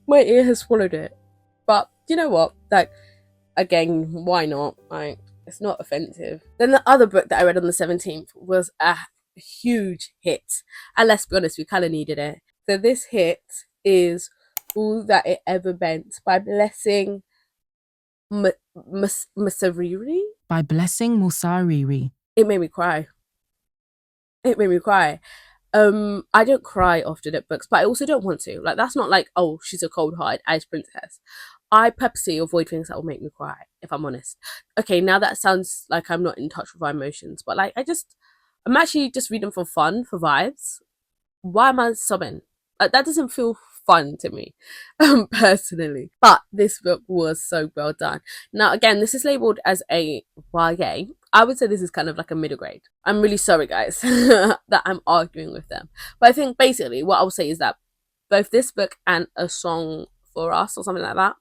Speaker 1: My ear has swallowed it. But, you know what? Like, again, why not? Like, it's not offensive. Then the other book that I read on the 17th was a huge hit. And let's be honest, we kind of needed it. So this hit is All That It Ever Meant by Blessing Musariri.
Speaker 8: By Blessing Musariri.
Speaker 1: It made me cry. It made me cry. I don't cry often at books, but I also don't want to. Like, that's not like, oh, she's a cold-hearted ice princess. I purposely avoid things that will make me cry, if I'm honest. Okay, now that sounds like I'm not in touch with my emotions, but like, I'm actually just reading for fun, for vibes. Why am I sobbing? Like, that doesn't feel fun to me, personally. But this book was so well done. Now, again, this is labeled as a YA. I would say this is kind of like a middle grade. I'm really sorry, guys, that I'm arguing with them. But I think basically what I'll say is that both this book and A Song for Us or something like that,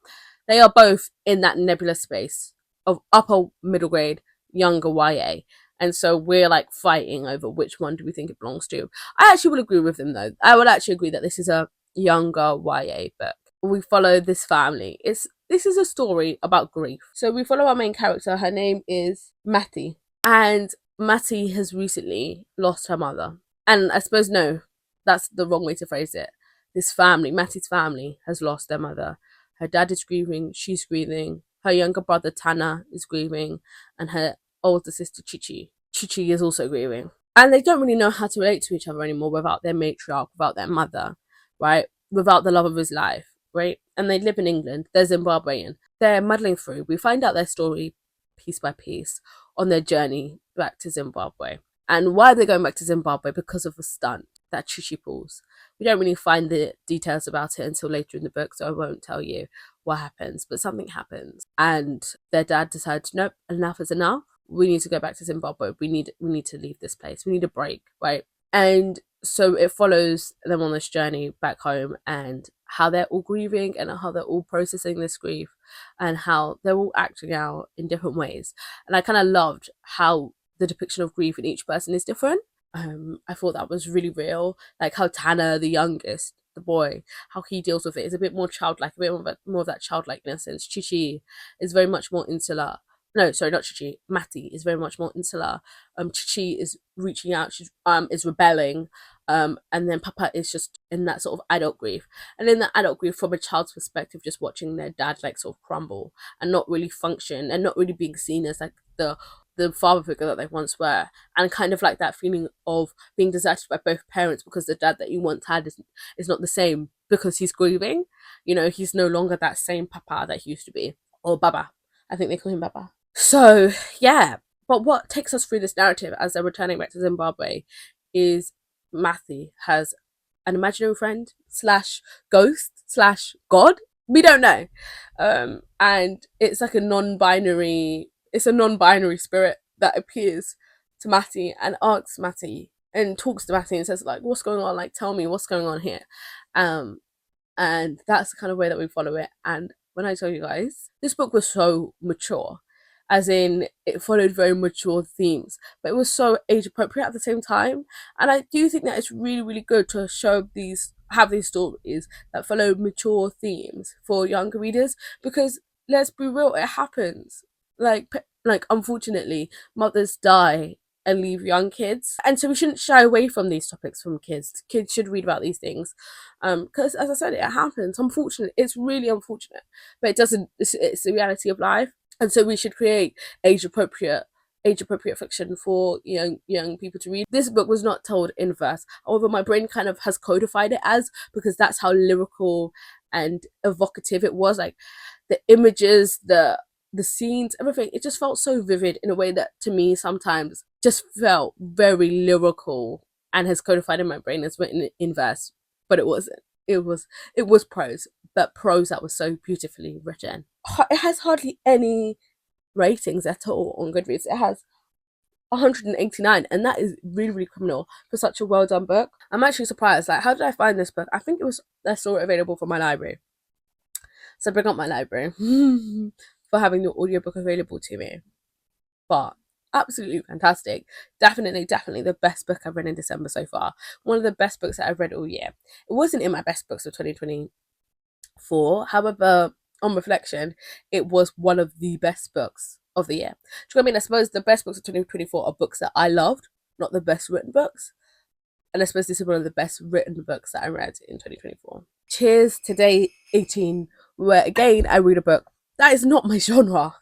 Speaker 1: they are both in that nebulous space of upper middle grade, younger YA. And so we're like fighting over which one do we think it belongs to. I actually would agree with them though. I would actually agree that this is a younger YA book. We follow this family. This is a story about grief. So we follow our main character. Her name is Matty. And Matty has recently lost her mother. And I suppose, no, that's the wrong way to phrase it. This family, Matty's family, has lost their mother. Her dad is grieving. She's grieving. Her younger brother, Tanner, is grieving. And her older sister, Chichi. Chichi is also grieving. And they don't really know how to relate to each other anymore without their matriarch, without their mother, right? Without the love of his life, right? And they live in England. They're Zimbabwean. They're muddling through. We find out their story piece by piece on their journey back to Zimbabwe. And why they're going back to Zimbabwe? Because of a stunt that Chichi pulls. We don't really find the details about it until later in the book, so I won't tell you what happens. But something happens. And their dad decides, nope, enough is enough. We need to go back to Zimbabwe. We need to leave this place. We need a break, right? And so it follows them on this journey back home and how they're all grieving and how they're all processing this grief and how they're all acting out in different ways. And I kind of loved how the depiction of grief in each person is different. I thought that was really real. Like how Tanner, the youngest, the boy, how he deals with it is a bit more childlike, a bit more of that childlikeness. Since Chichi is very much more insular. No, sorry, not Chichi. Matty is very much more insular. Chichi is reaching out. She's is rebelling. And then Papa is just in that sort of adult grief. And in that adult grief, from a child's perspective, just watching their dad like sort of crumble and not really function and not really being seen as like the father figure that they once were, and kind of like that feeling of being deserted by both parents because the dad that you once had is not the same because he's grieving. You know, he's no longer that same Papa that he used to be, or Baba. I think they call him Baba. So yeah, but what takes us through this narrative as they're returning back to Zimbabwe is Matthew has an imaginary friend slash ghost slash god. We don't know, and it's like a non-binary spirit that appears to Matty and asks Matty and talks to Matty and says like, what's going on? Like, tell me what's going on here. And that's the kind of way that we follow it. And when I tell you guys, this book was so mature, as in it followed very mature themes, but it was so age appropriate at the same time. And I do think that it's really, really good to have these stories that follow mature themes for younger readers, because let's be real, it happens. Like unfortunately, mothers die and leave young kids, and so we shouldn't shy away from these topics from kids. Kids should read about these things, because as I said, it happens. It's really unfortunate, but it doesn't. It's the reality of life, and so we should create age appropriate fiction for young people to read. This book was not told in verse, however my brain kind of has codified it as, because that's how lyrical and evocative it was. Like the images, the scenes, everything, it just felt so vivid in a way that to me sometimes just felt very lyrical and has codified in my brain as written in verse, but it wasn't. It was prose, but prose that was so beautifully written. It has hardly any ratings at all on Goodreads. It has 189, and that is really, really criminal for such a well done book. I'm actually surprised. Like, how did I find this book? I think I saw it available from my library, so bring up my library for having the audiobook available to me. But absolutely fantastic. Definitely the best book I've read in December so far. One of the best books that I've read all year. It wasn't in my best books of 2024. However, on reflection, it was one of the best books of the year. Do you know what I mean? I suppose the best books of 2024 are books that I loved, not the best written books. And I suppose this is one of the best written books that I read in 2024. Cheers to day 18, where again I read a book that is not my genre.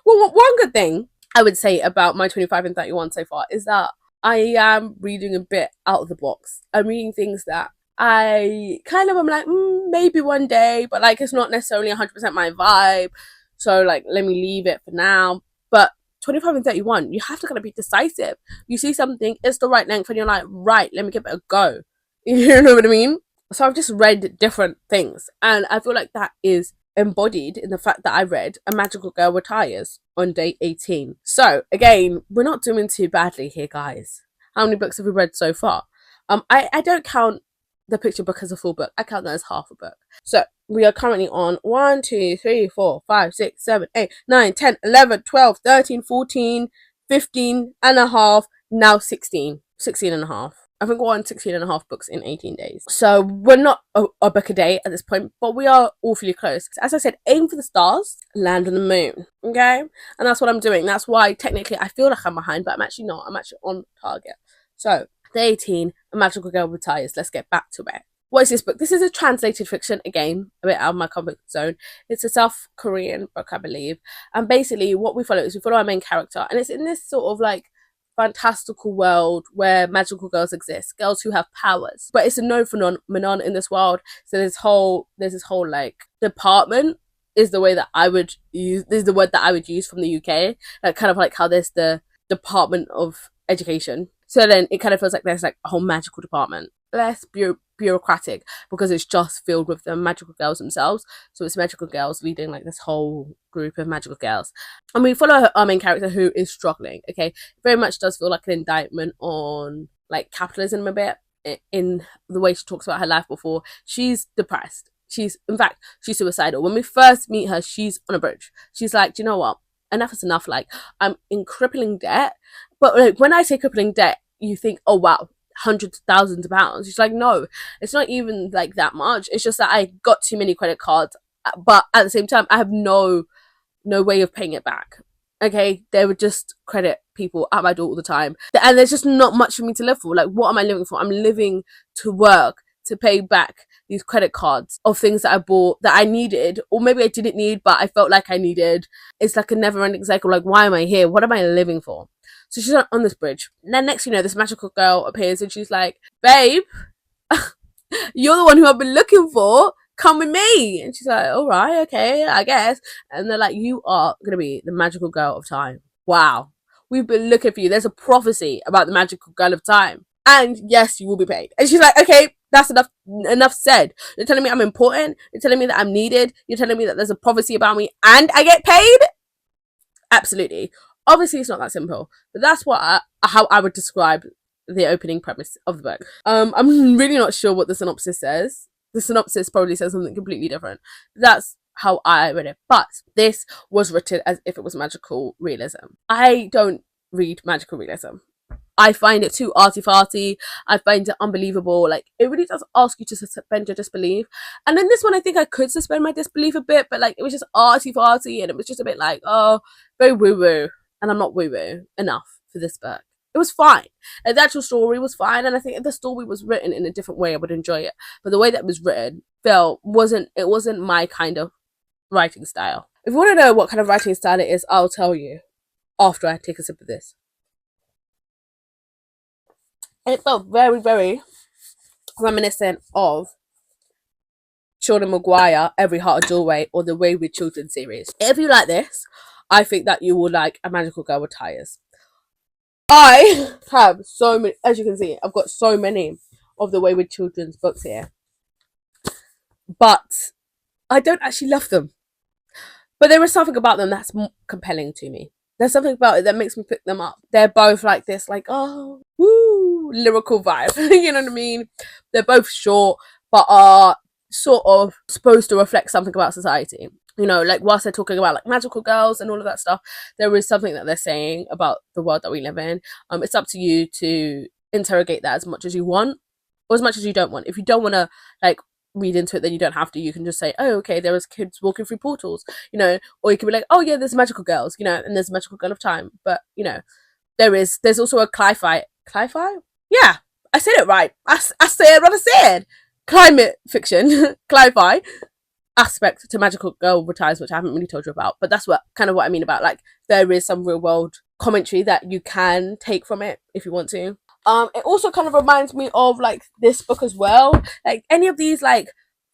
Speaker 1: Well, one good thing I would say about my 25 and 31 so far is that I am reading a bit out of the box. I'm reading things that I kind of am like, maybe one day, but like it's not necessarily 100% my vibe. So like, let me leave it for now. But 25 and 31, you have to kind of be decisive. You see something, it's the right length, and you're like, right, let me give it a go. You know what I mean? So I've just read different things, and I feel like that is embodied in the fact that I read A Magical Girl Retires on day 18. So again, we're not doing too badly here, guys. How many books have we read so far? I don't count the picture book as a full book. I count that as half a book. So we are currently on 1, 2, 3, 4, 5, 6, 7, 8, 9, 10, 11, 12, 13, 14, 15 and a half, now 16. 16 and a half. I think we're on 16 and a half books in 18 days. So we're not a book a day at this point, but we are awfully close. As I said, aim for the stars, land on the moon. Okay? And that's what I'm doing. That's why technically I feel like I'm behind, but I'm actually not. I'm actually on target. So, day 18, A Magical Girl Retires. Let's get back to it. What is this book? This is a translated fiction, again, a bit out of my comfort zone. It's a South Korean book, I believe. And basically what we follow is we follow our main character. And it's in this sort of like fantastical world where magical girls exist, girls who have powers, but it's a known phenomenon in this world. So there's this whole like department is the way that I would use, this is the word that I would use from the UK, like kind of like how there's the Department of Education. So then it kind of feels like there's like a whole magical department, less bureaucratic, because it's just filled with the magical girls themselves. So it's magical girls leading like this whole group of magical girls, and we follow our main character who is struggling. Okay, very much does feel like an indictment on like capitalism a bit in the way she talks about her life before. She's depressed. She's suicidal. When we first meet her, she's on a bridge. She's like, do you know what? Enough is enough. Like, I'm in crippling debt. But like when I say crippling debt, you think, oh wow, hundreds of thousands of pounds. She's like, no, it's not even like that much. It's just that I got too many credit cards, but at the same time I have no way of paying it back. Okay, they would just credit people at my door all the time, and there's just not much for me to live for. Like, what am I living for? I'm living to work to pay back these credit cards of things that I bought that I needed, or maybe I didn't need but I felt like I needed. It's like a never-ending cycle. Like, why am I here? What am I living for? So she's on this bridge. And then next, this magical girl appears and she's like, babe, you're the one who I've been looking for. Come with me. And she's like, all right, okay, I guess. And they're like, you are going to be the magical girl of time. Wow. We've been looking for you. There's a prophecy about the magical girl of time. And yes, you will be paid. And she's like, okay, that's enough said. You're telling me I'm important. You're telling me that I'm needed. You're telling me that there's a prophecy about me and I get paid? Absolutely. Obviously, it's not that simple, but that's how I would describe the opening premise of the book. I'm really not sure what the synopsis says. The synopsis probably says something completely different. That's how I read it. But this was written as if it was magical realism. I don't read magical realism. I find it too arty-farty. I find it unbelievable. Like, it really does ask you to suspend your disbelief. And in this one, I think I could suspend my disbelief a bit, but like, it was just arty-farty, and it was just a bit like, oh, very woo-woo. And I'm not woo-woo enough for this book. It was fine. Like, the actual story was fine, and I think if the story was written in a different way, I would enjoy it. But the way that it was written wasn't my kind of writing style. If you want to know what kind of writing style it is, I'll tell you after I take a sip of this. It felt very, very reminiscent of Sean Maguire, Every Heart a Doorway, or the Way with Children series. If you like this, I think that you will like A Magical Girl Retires. I have so many, as you can see, I've got so many of the Way with Children's books here. But I don't actually love them. But there is something about them that's compelling to me. There's something about it that makes me pick them up. They're both like this, like, oh, woo, lyrical vibe. You know what I mean? They're both short, but are sort of supposed to reflect something about society. Like, whilst they're talking about like magical girls and all of that stuff, there is something that they're saying about the world that we live in. It's up to you to interrogate that as much as you want, or as much as you don't want. If you don't want to like read into it, then you don't have to. You can just say, oh, okay, there was kids walking through portals, or you can be like, oh yeah, there's magical girls, and there's a magical girl of time. But there's also a cli-fi, yeah, I said it right. I said what I said. Climate fiction, cli-fi aspect to Magical Girl Retires, which I haven't really told you about, but that's what I mean about, like, there is some real world commentary that you can take from it if you want to. It also kind of reminds me of like this book as well. Like any of these like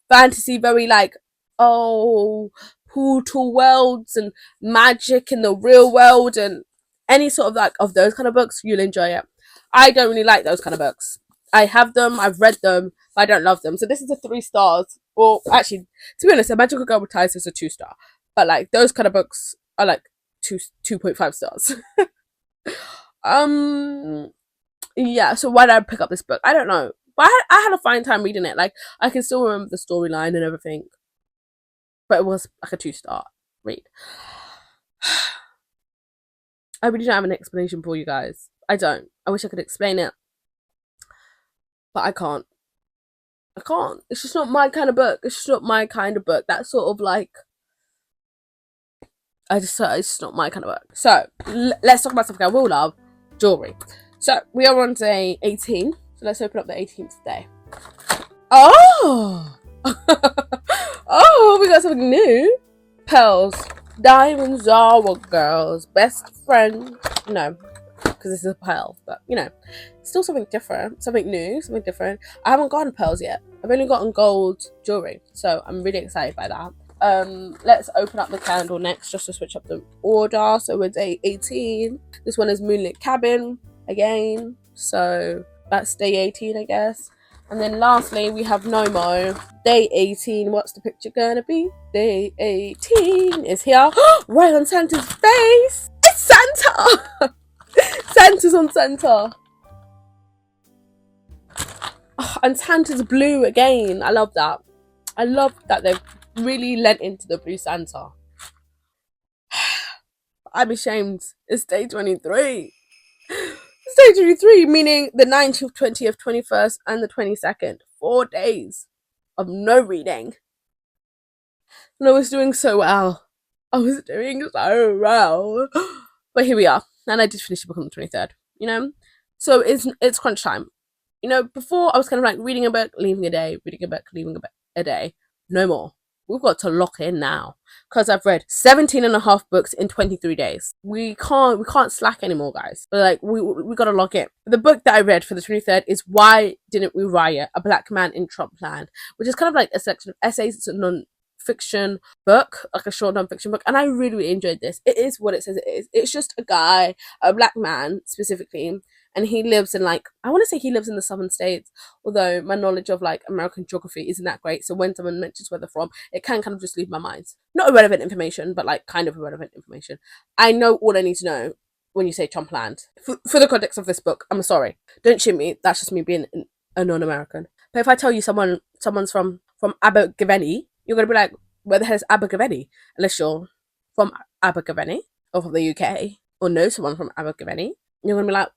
Speaker 1: fantasy, very like, oh, portal worlds and magic in the real world and any sort of like of those kind of books, you'll enjoy it. I don't really like those kind of books. I have them, I've read them, but I don't love them. So this is a 3 stars. Or actually, to be honest, a Magical Girl with Ties is a 2-star. But like those kind of books are like 2.5 stars. Yeah, so why did I pick up this book? I don't know. But I had a fine time reading it. Like, I can still remember the storyline and everything. But it was like a 2-star read. I really don't have an explanation for you guys. I don't. I wish I could explain it. But I can't. I can't. It's just not my kind of book. It's just not my kind of book. That's sort of like... it's just not my kind of book. So, let's talk about something I will love. Jewelry. So, we are on day 18. So, let's open up the 18th day. Oh! Oh, we got something new. Pearls. Diamonds are what girls' best friend. No, because this is a pearl. But, you know, still something different. Something new. Something different. I haven't gotten pearls yet. I've only gotten gold jewelry. So, I'm really excited by that. Let's open up the candle next just to switch up the order. So we're day 18. This one is Moonlit Cabin again. So that's day 18, I guess. And then lastly, we have Nomo. Day 18. What's the picture gonna be? Day 18 is here. Right on Santa's face. It's Santa. Santa's on Santa. Oh, and Santa's blue again. I love that. I love that they've really lent into the blue Santa. I'm ashamed. It's day 23. It's day 23, meaning the 19th, 20th, 21st, and the 22nd. 4 days of no reading. And I was doing so well. I was doing so well. But here we are. And I did finish the book on the 23rd, you know? So it's crunch time. You know, before I was kind of like reading a book, leaving a day, reading a book, leaving a day. No more. We've got to lock in now because I've read 17 and a half books in 23 days. We can't slack anymore, guys. But like we got to lock in. The book that I read for the 23rd is Why Didn't We Riot? A Black Man in Trump Land, which is kind of like a selection of essays. It's a non-fiction book, like a short non-fiction book, and I really, really enjoyed this. It is what it says it is. It's just a guy, a black man specifically, and he lives in like, I want to say he lives in the southern states, although my knowledge of like American geography isn't that great, so when someone mentions where they're from, it can kind of just leave my mind. Not irrelevant information, but like kind of irrelevant information. I know all I need to know when you say Trump land. For the context of this book, I'm sorry. Don't shoot me, that's just me being a non-American. But if I tell you someone's from Abergavenny, you're going to be like, where the hell is Abergavenny? Unless you're from Abergavenny, or from the UK, or know someone from Abergavenny, you're going to be like...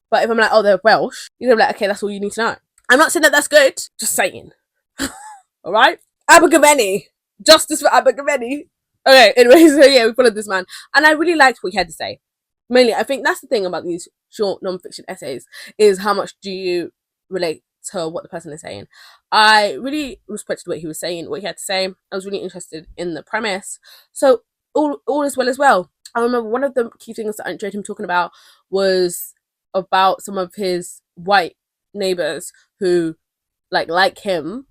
Speaker 1: But if I'm like, oh, they're Welsh, you're going to be like, okay, that's all you need to know. I'm not saying that that's good. Just saying. Alright? Abergavenny. Justice for Abergavenny. Okay, anyway, so yeah, we followed this man. And I really liked what he had to say. Mainly, I think that's the thing about these short non-fiction essays, is how much do you relate to what the person is saying. I really respected what he was saying, what he had to say. I was really interested in the premise. So, all is well as well. I remember one of the key things that I enjoyed him talking about was... about some of his white neighbors who like him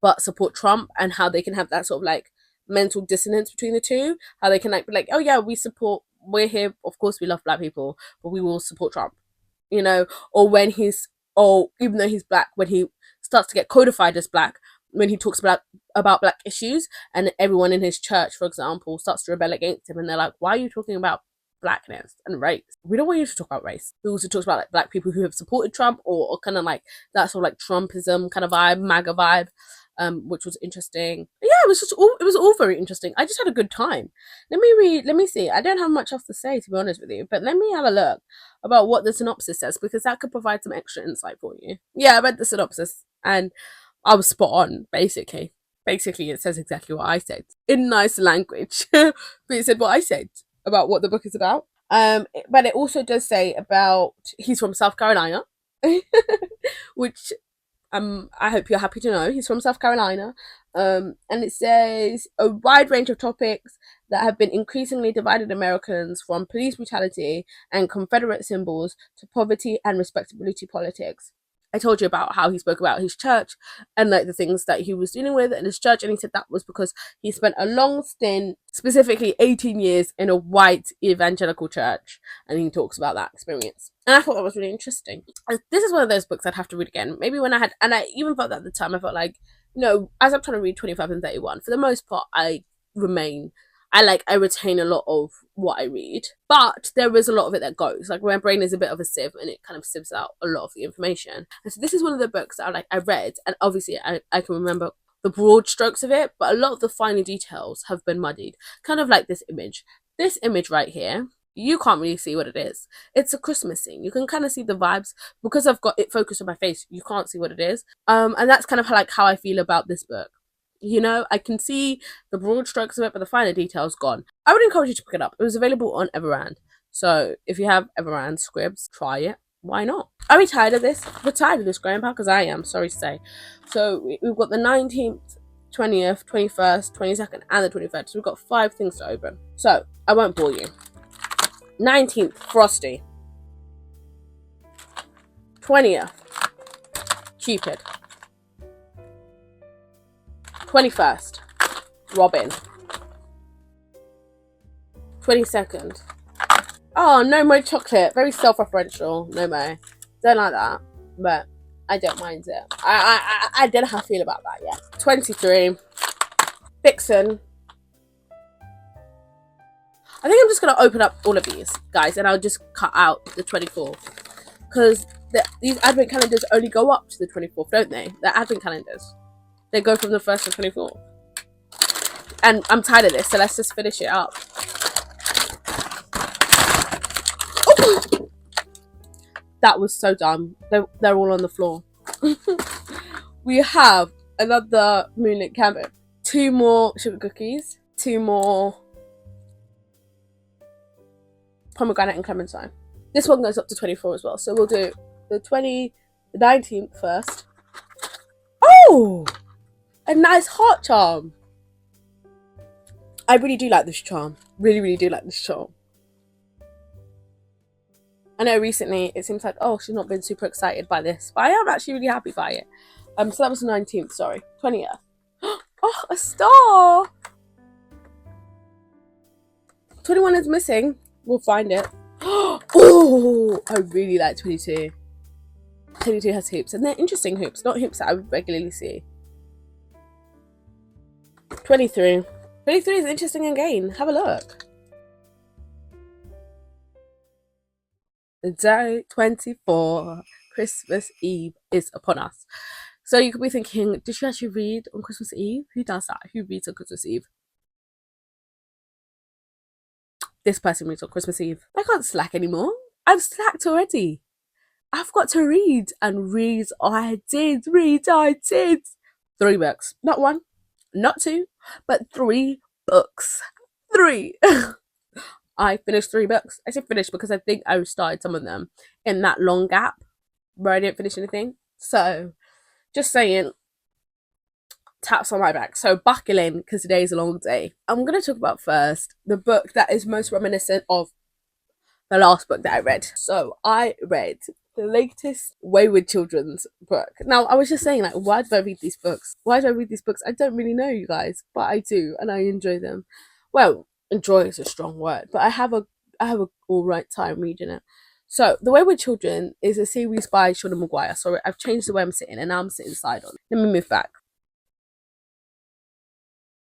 Speaker 1: but support Trump, and how they can have that sort of like mental dissonance between the two, how they can like be like, oh yeah, we're here, of course we love black people, but we will support Trump, you know. Or even though he's black, when he starts to get codified as black, when he talks about black issues, and everyone in his church, for example, starts to rebel against him, and they're like, why are you talking about blackness and race? We don't want you to talk about race. We also talks about like black people who have supported Trump, or kind of like that sort of like Trumpism kind of vibe, MAGA vibe, which was interesting. But yeah, it was all very interesting. I just had a good time. Let me see. I don't have much else to say, to be honest with you, but let me have a look about what the synopsis says, because that could provide some extra insight for you. Yeah, I read the synopsis and I was spot on, basically. Basically, it says exactly what I said in nice language, but it said what I said about what the book is about. But it also does say about he's from South Carolina, which I hope you're happy to know. He's from South Carolina. And it says a wide range of topics that have been increasingly divided Americans, from police brutality and Confederate symbols to poverty and respectability politics. I told you about how he spoke about his church and like the things that he was dealing with in his church, and he said that was because he spent a long stint, specifically 18 years, in a white evangelical church, and he talks about that experience. And I thought that was really interesting. This is one of those books I'd have to read again. Maybe when I had, and I even felt that at the time, I felt like, as I'm trying to read 25 and 31, for the most part, I retain a lot of what I read, but there is a lot of it that goes. Like, my brain is a bit of a sieve, and it kind of sieves out a lot of the information. And so this is one of the books that I read, and obviously I can remember the broad strokes of it, but a lot of the finer details have been muddied. Kind of like this image. This image right here, you can't really see what it is. It's a Christmas scene. You can kind of see the vibes. Because I've got it focused on my face, you can't see what it is. And that's kind of how I feel about this book. I can see the broad strokes of it, but the finer details gone. I would encourage you to pick it up. It was available on Everand. So if you have Everand Scribd, try it. Why not? Are we tired of this? We're tired of this, Grandpa, because I am, sorry to say. So we've got the 19th, 20th, 21st, 22nd, and the 23rd. So we've got 5 things to open. So I won't bore you. 19th, Frosty. 20th, Cupid. 21st, Robin. 22nd. Oh, no more chocolate. Very self-referential. No more. Don't like that. But I don't mind it. I don't know how I feel about that yet. 23. Vixen. I think I'm just going to open up all of these, guys, and I'll just cut out the 24th. Because these advent calendars only go up to the 24th, don't they? The advent calendars. They go from the 1st to 24th. And I'm tired of this, so let's just finish it up. Ooh! That was so dumb. They're all on the floor. We have another Moonlit Candle. 2 more sugar cookies. 2 more pomegranate and clementine. This one goes up to 24 as well. So we'll do the 19th first. Oh! A nice heart charm. I really do like this charm. Really, really do like this charm. I know recently it seems like, oh, she's not been super excited by this, but I am actually really happy by it. So that was the 19th, sorry. 20th. Oh, a star! 21 is missing. We'll find it. Oh, I really like 22. 22 has hoops, and they're interesting hoops, not hoops that I would regularly see. 23. 23 is interesting again. Have a look. Day 24, Christmas Eve is upon us. So you could be thinking, did she actually read on Christmas Eve? Who does that? Who reads on Christmas Eve? This person reads on Christmas Eve. I can't slack anymore. I've slacked already. I've got to read and read. I did. 3 books. Not 1, not 2, but 3 books. 3. I finished 3 books. I said finished because I think I started some of them in that long gap where I didn't finish anything. So, just saying, taps on my back. So buckle in because today is a long day. I'm going to talk about first the book that is most reminiscent of the last book that I read. So I read the latest Wayward Children's book. Now, I was just saying, like, why do I read these books? Why do I read these books? I don't really know, you guys, but I do, and I enjoy them. Well, enjoy is a strong word, but I have a all right time reading it. So, The Wayward Children is a series by Sean Maguire. Sorry, I've changed the way I'm sitting, and now I'm sitting side on. Let me move back.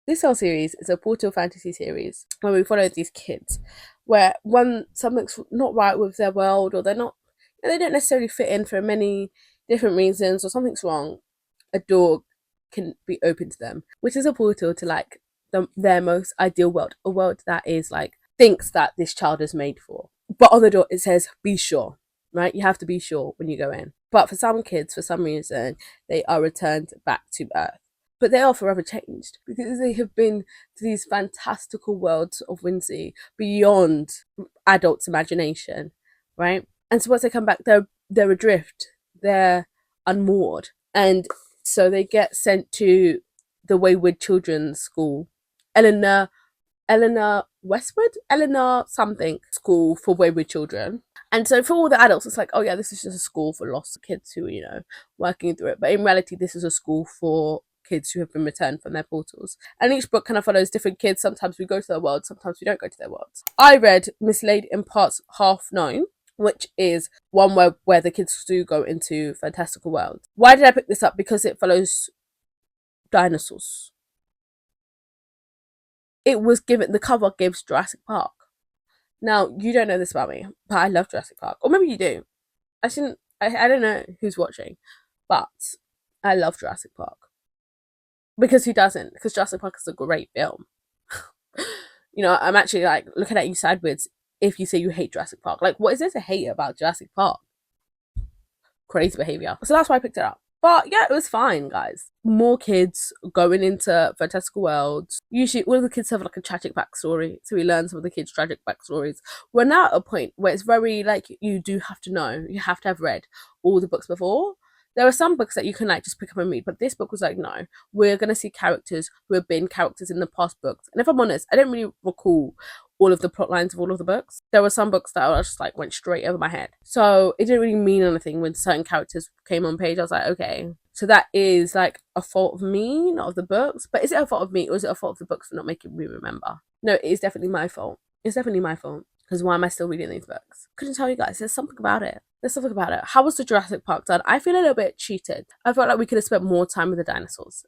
Speaker 1: This whole series is a portal fantasy series where we follow these kids, where something's not right with their world, or they don't necessarily fit in for many different reasons, or something's wrong. A door can be opened to them, which is a portal to like their most ideal world, a world that is like thinks that this child is made for. But on the door it says, "Be sure." Right? You have to be sure when you go in. But for some kids, for some reason, they are returned back to Earth. But they are forever changed because they have been to these fantastical worlds of whimsy beyond adults' imagination, right? And so once they come back, they're adrift, they're unmoored, and so they get sent to the Wayward Children's School, Eleanor something school for wayward children. And so for all the adults, it's like, oh yeah, this is just a school for lost kids who are, working through it. But in reality, this is a school for kids who have been returned from their portals. And each book kind of follows different kids. Sometimes we go to their world, sometimes we don't go to their worlds. I read Mislaid in Parts Half Known, which is one where the kids do go into fantastical worlds. Why did I pick this up? Because it follows dinosaurs. It was given, the cover gives Jurassic Park. Now, you don't know this about me, but I love Jurassic Park. Or maybe you do. I don't know who's watching, but I love Jurassic Park. Because who doesn't? Because Jurassic Park is a great film. I'm actually like looking at you sideways if you say you hate Jurassic Park. Like, what is there to hate about Jurassic Park? Crazy behavior. So that's why I picked it up. But yeah, it was fine, guys. More kids going into fantastical worlds. Usually, all of the kids have like a tragic backstory, so we learn some of the kids' tragic backstories. We're now at a point where it's very like you do have to know, you have to have read all the books before. There are some books that you can like just pick up and read, but this book was like, no, we're gonna see characters who have been characters in the past books. And if I'm honest, I don't really recall all of the plot lines of all of the books. There were some books that I just like went straight over my head. So it didn't really mean anything when certain characters came on page. I was like, okay. So that is like a fault of me, not of the books. But is it a fault of me or is it a fault of the books for not making me remember? No, it is definitely my fault. It's definitely my fault. Because why am I still reading these books? Couldn't tell you guys. There's something about it. How was the Jurassic Park done? I feel a little bit cheated. I felt like we could have spent more time with the dinosaurs,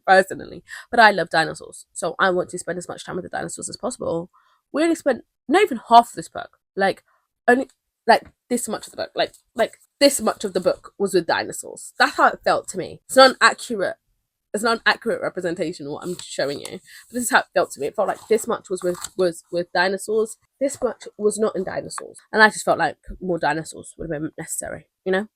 Speaker 1: personally. But I love dinosaurs, so I want to spend as much time with the dinosaurs as possible. We only spent not even half of this book. Like, only like this much of the book. Like this much of the book was with dinosaurs. That's how it felt to me. It's not an accurate representation of what I'm showing you. But this is how it felt to me. It felt like this much was with dinosaurs. This much was not in dinosaurs. And I just felt like more dinosaurs would have been necessary, But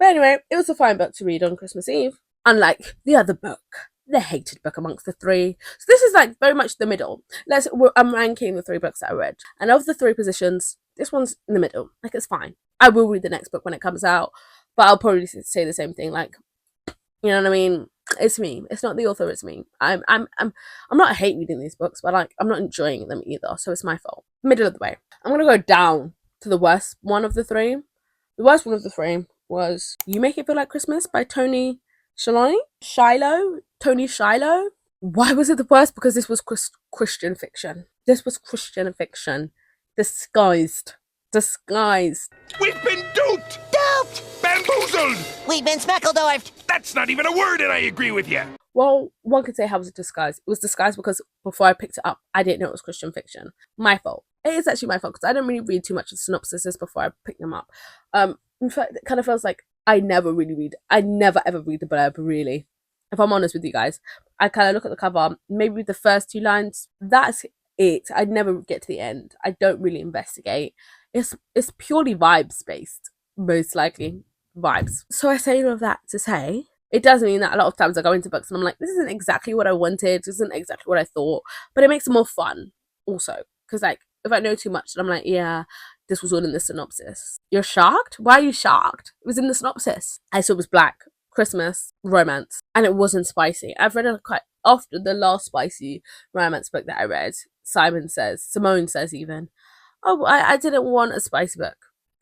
Speaker 1: anyway, it was a fine book to read on Christmas Eve. Unlike the other book, the hated book amongst the three. So this is like very much the middle. I'm ranking the 3 books that I read. And of the 3 positions, this one's in the middle. Like, it's fine. I will read the next book when it comes out. But I'll probably say the same thing. Like, you know what I mean? It's me. It's not the author, it's me. I'm not hate reading these books, but like I'm not enjoying them either, so it's my fault. Middle of the way. I'm gonna go down to the worst one of the 3. The worst one of the 3 was You Make It Feel Like Christmas by Tony Tony Shiloh. Why was it the worst? Because this was Christian fiction. This was Christian fiction. Disguised.
Speaker 9: We've been duped! Bamboozled!
Speaker 10: We've been smeckledorfed!
Speaker 9: That's not even a word, and I agree with you.
Speaker 1: Well, one could say how was it disguised? It was disguised because before I picked it up, I didn't know it was Christian fiction. My fault. It is actually my fault because I don't really read too much of synopsises before I pick them up. In fact, it kind of feels like I never ever read the blurb, really. If I'm honest with you guys, I kind of look at the cover, maybe the first 2 lines. That's it. I never get to the end. I don't really investigate. It's purely vibes based, most likely vibes. So I say all of that to say, it does mean that a lot of times I go into books and I'm like, this isn't exactly what I wanted, this isn't exactly what I thought, but it makes it more fun also. Because like, if I know too much, then I'm like, yeah, this was all in the synopsis. You're shocked? Why are you shocked? It was in the synopsis. I saw it was black, Christmas, romance, and it wasn't spicy. I've read it quite often. The last spicy romance book that I read, Simone says even, oh, I didn't want a spicy book.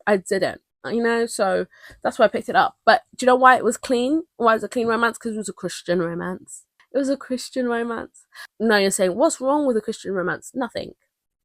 Speaker 1: I didn't. So that's why I picked it up. But do you know why it was clean? Why it was a clean romance? Because it was a Christian romance. It was a Christian romance. Now you're saying, what's wrong with a Christian romance? Nothing,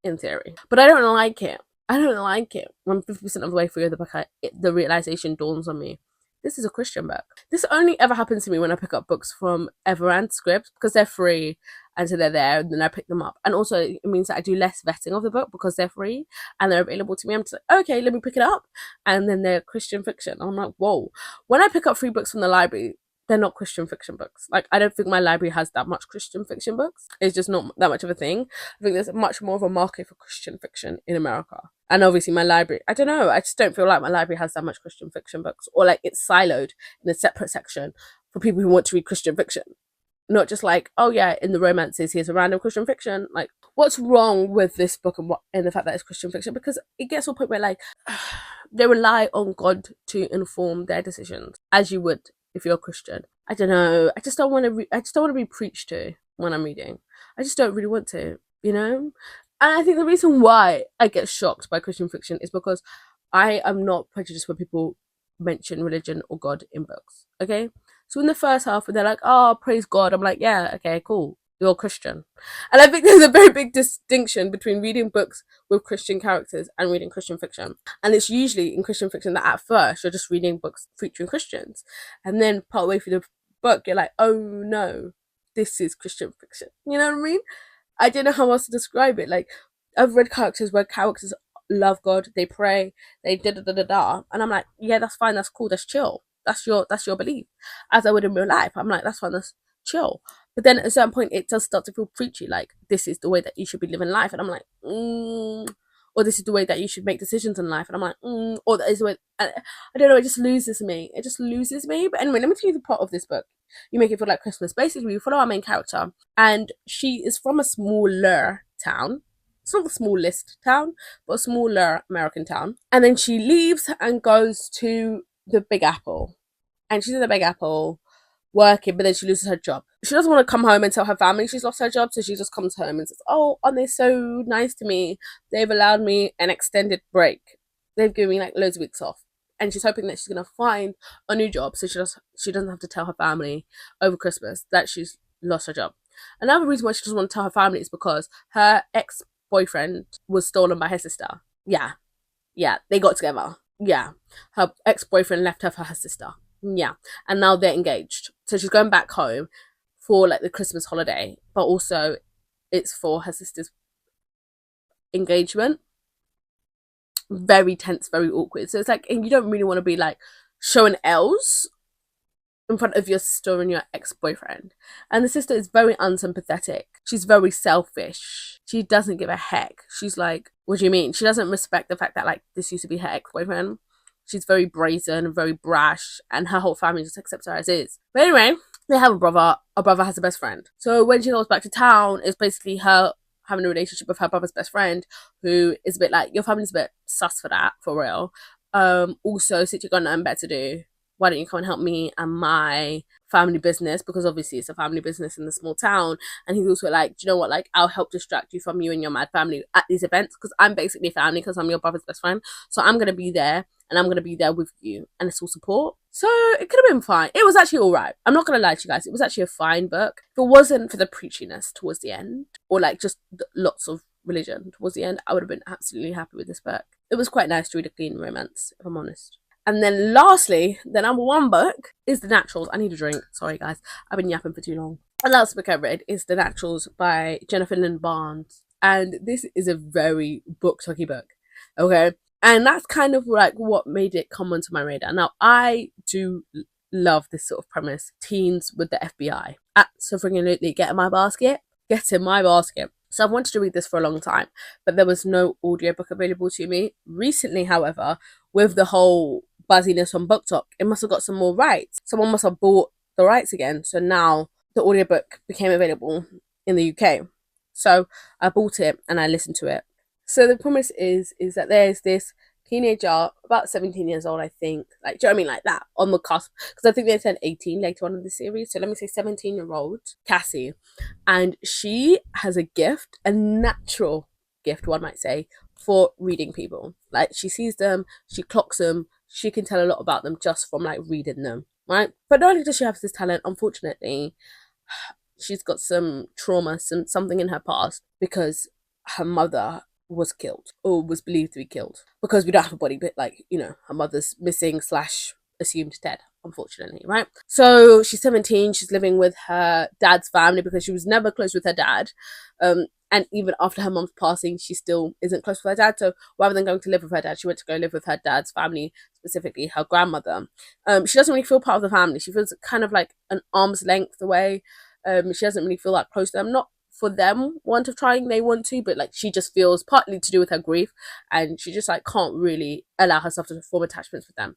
Speaker 1: in theory. But I don't like it. When 50% of the way through the book, the realization dawns on me. This is a Christian book. This only ever happens to me when I pick up books from Everand Scribd because they're free and so they're there and then I pick them up. And also it means that I do less vetting of the book because they're free and they're available to me. I'm just like, okay, let me pick it up. And then they're Christian fiction. I'm like, whoa. When I pick up free books from the library, they're not Christian fiction books. Like, I don't think my library has that much Christian fiction books. It's just not that much of a thing. I think there's much more of a market for Christian fiction in America. And obviously my library, I don't know, I just don't feel like my library has that much Christian fiction books. Or like it's siloed in a separate section for people who want to read Christian fiction. Not just like, oh yeah, in the romances, here's a random Christian fiction. Like, what's wrong with this book and the fact that it's Christian fiction? Because it gets to a point where like, they rely on God to inform their decisions, as you would if you're a Christian. I don't know. I just don't want to be preached to when I'm reading. I just don't really want to, And I think the reason why I get shocked by Christian fiction is because I am not prejudiced when people mention religion or God in books. Okay, so in the first half, they're like, "Oh, praise God," I'm like, "Yeah, okay, cool. You're a Christian." And I think there's a very big distinction between reading books with Christian characters and reading Christian fiction. And it's usually in Christian fiction that at first you're just reading books featuring Christians, and then partway through the book you're like, "Oh no, this is Christian fiction." You know what I mean? I don't know how else to describe it. Like, I've read characters where characters love God, they pray, they da da da da da, and I'm like, yeah, that's fine, that's cool, that's chill, that's your belief. As I would in real life, I'm like, that's fine, that's chill. But then at a certain point, it does start to feel preachy. Like, this is the way that you should be living life, and I'm like, or this is the way that you should make decisions in life, and I'm like, or that is the way. I don't know. It just loses me. It just loses me. But anyway, let me tell you the plot of this book. You make it feel like Christmas. Basically, we follow our main character, and she is from a smaller town. It's not the smallest town, but a smaller American town. And then she leaves and goes to the Big Apple. And she's in the Big Apple working, but then she loses her job. She doesn't want to come home and tell her family she's lost her job, so she just comes home and says, "Oh, aren't they so nice to me? They've allowed me an extended break. They've given me like loads of weeks off." And she's hoping that she's going to find a new job, so she doesn't have to tell her family over Christmas that she's lost her job. Another reason why she doesn't want to tell her family is because her ex-boyfriend was stolen by her sister. Yeah, they got together. Yeah, her ex-boyfriend left her for her sister. Yeah, and now they're engaged. So she's going back home for like the Christmas holiday, but also it's for her sister's engagement. Very tense, very awkward. So it's like, and you don't really want to be like showing L's in front of your sister and your ex-boyfriend. And the sister is very unsympathetic. She's very selfish. She doesn't give a heck. She's like, what do you mean? She doesn't respect the fact that like this used to be her ex-boyfriend. She's very brazen and very brash, and her whole family just accepts her as is. But anyway, they have a brother. A brother has a best friend. So when she goes back to town, it's basically her having a relationship with her brother's best friend, who is a bit like, your family's a bit sus for that, for real. Also, since you've got nothing better to do, why don't you come and help me and my family business? Because obviously it's a family business in the small town. And he's also like, do you know what? Like, I'll help distract you from you and your mad family at these events, because I'm basically family, because I'm your brother's best friend. So I'm going to be there, and I'm going to be there with you, and it's all support. So it could have been fine. It was actually all right. I'm not going to lie to you guys. It was actually a fine book. If it wasn't for the preachiness towards the end, or like just lots of religion towards the end, I would have been absolutely happy with this book. It was quite nice to read a clean romance, if I'm honest. And then lastly, the number one book is The Naturals. I need a drink. Sorry, guys. I've been yapping for too long. The last book I read is The Naturals by Jennifer Lynn Barnes. And this is a very book-talky book. Okay? And that's kind of like what made it come onto my radar. Now, I do love this sort of premise. Teens with the FBI. Absolutely. Get in my basket. Get in my basket. So I've wanted to read this for a long time, but there was no audiobook available to me. Recently, however, with the whole buzziness on BookTok, it must have got some more rights. Someone must have bought the rights again. So now the audiobook became available in the UK. So I bought it and I listened to it. So the premise is that there's this teenager, about 17 years old, I think. Like, do you know what I mean? Like that, on the cusp. Because I think they said 18 later on in the series. So let me say 17-year-old Cassie. And she has a gift, a natural gift, one might say, for reading people. Like, she sees them, she clocks them, she can tell a lot about them just from like reading them, right? But not only does she have this talent, unfortunately, she's got some trauma, something in her past, because her mother was killed, or was believed to be killed, because we don't have a body, but like, you know, her mother's missing / assumed dead, unfortunately, right? So she's 17, she's living with her dad's family, because she was never close with her dad, and even after her mom's passing, she still isn't close with her dad. So rather than going to live with her dad, she went to go live with her dad's family, specifically her grandmother. She doesn't really feel part of the family. She feels kind of like an arm's length away. She doesn't really feel that close to them, not for them want of trying, they want to, but like she just feels partly to do with her grief, and she just like can't really allow herself to form attachments with them.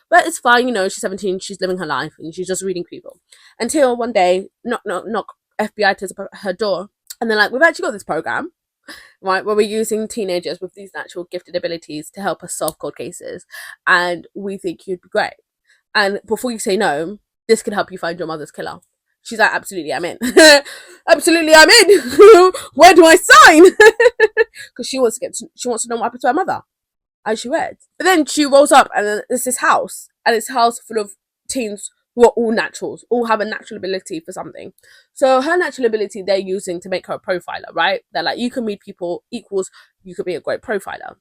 Speaker 1: But it's fine, you know, she's 17, she's living her life, and she's just reading people. Until one day, knock, FBI turns up at her door, and they're like, we've actually got this program, right, where we're using teenagers with these natural gifted abilities to help us solve cold cases, and we think you'd be great. And before you say no, this could help you find your mother's killer. She's like, absolutely, I'm in. Absolutely, I'm in. Where do I sign? Because she wants to know what happened to her mother. as she read. But then she rolls up and then there's this house, and it's a house full of teens who are all naturals, all have a natural ability for something. So her natural ability they're using to make her a profiler, right? They're like, you can read people equals you could be a great profiler.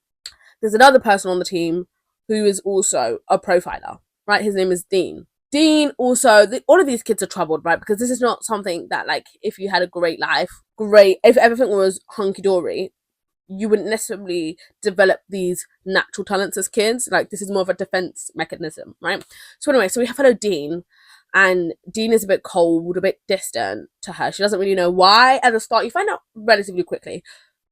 Speaker 1: There's another person on the team who is also a profiler, right? His name is Dean. Dean also, all of these kids are troubled, right? Because this is not something that, like, if you had a great life, if everything was hunky-dory, you wouldn't necessarily develop these natural talents as kids. Like, this is more of a defense mechanism, right? So anyway, so we have hello Dean, and Dean is a bit cold, a bit distant to her. She doesn't really know why at the start. You find out relatively quickly,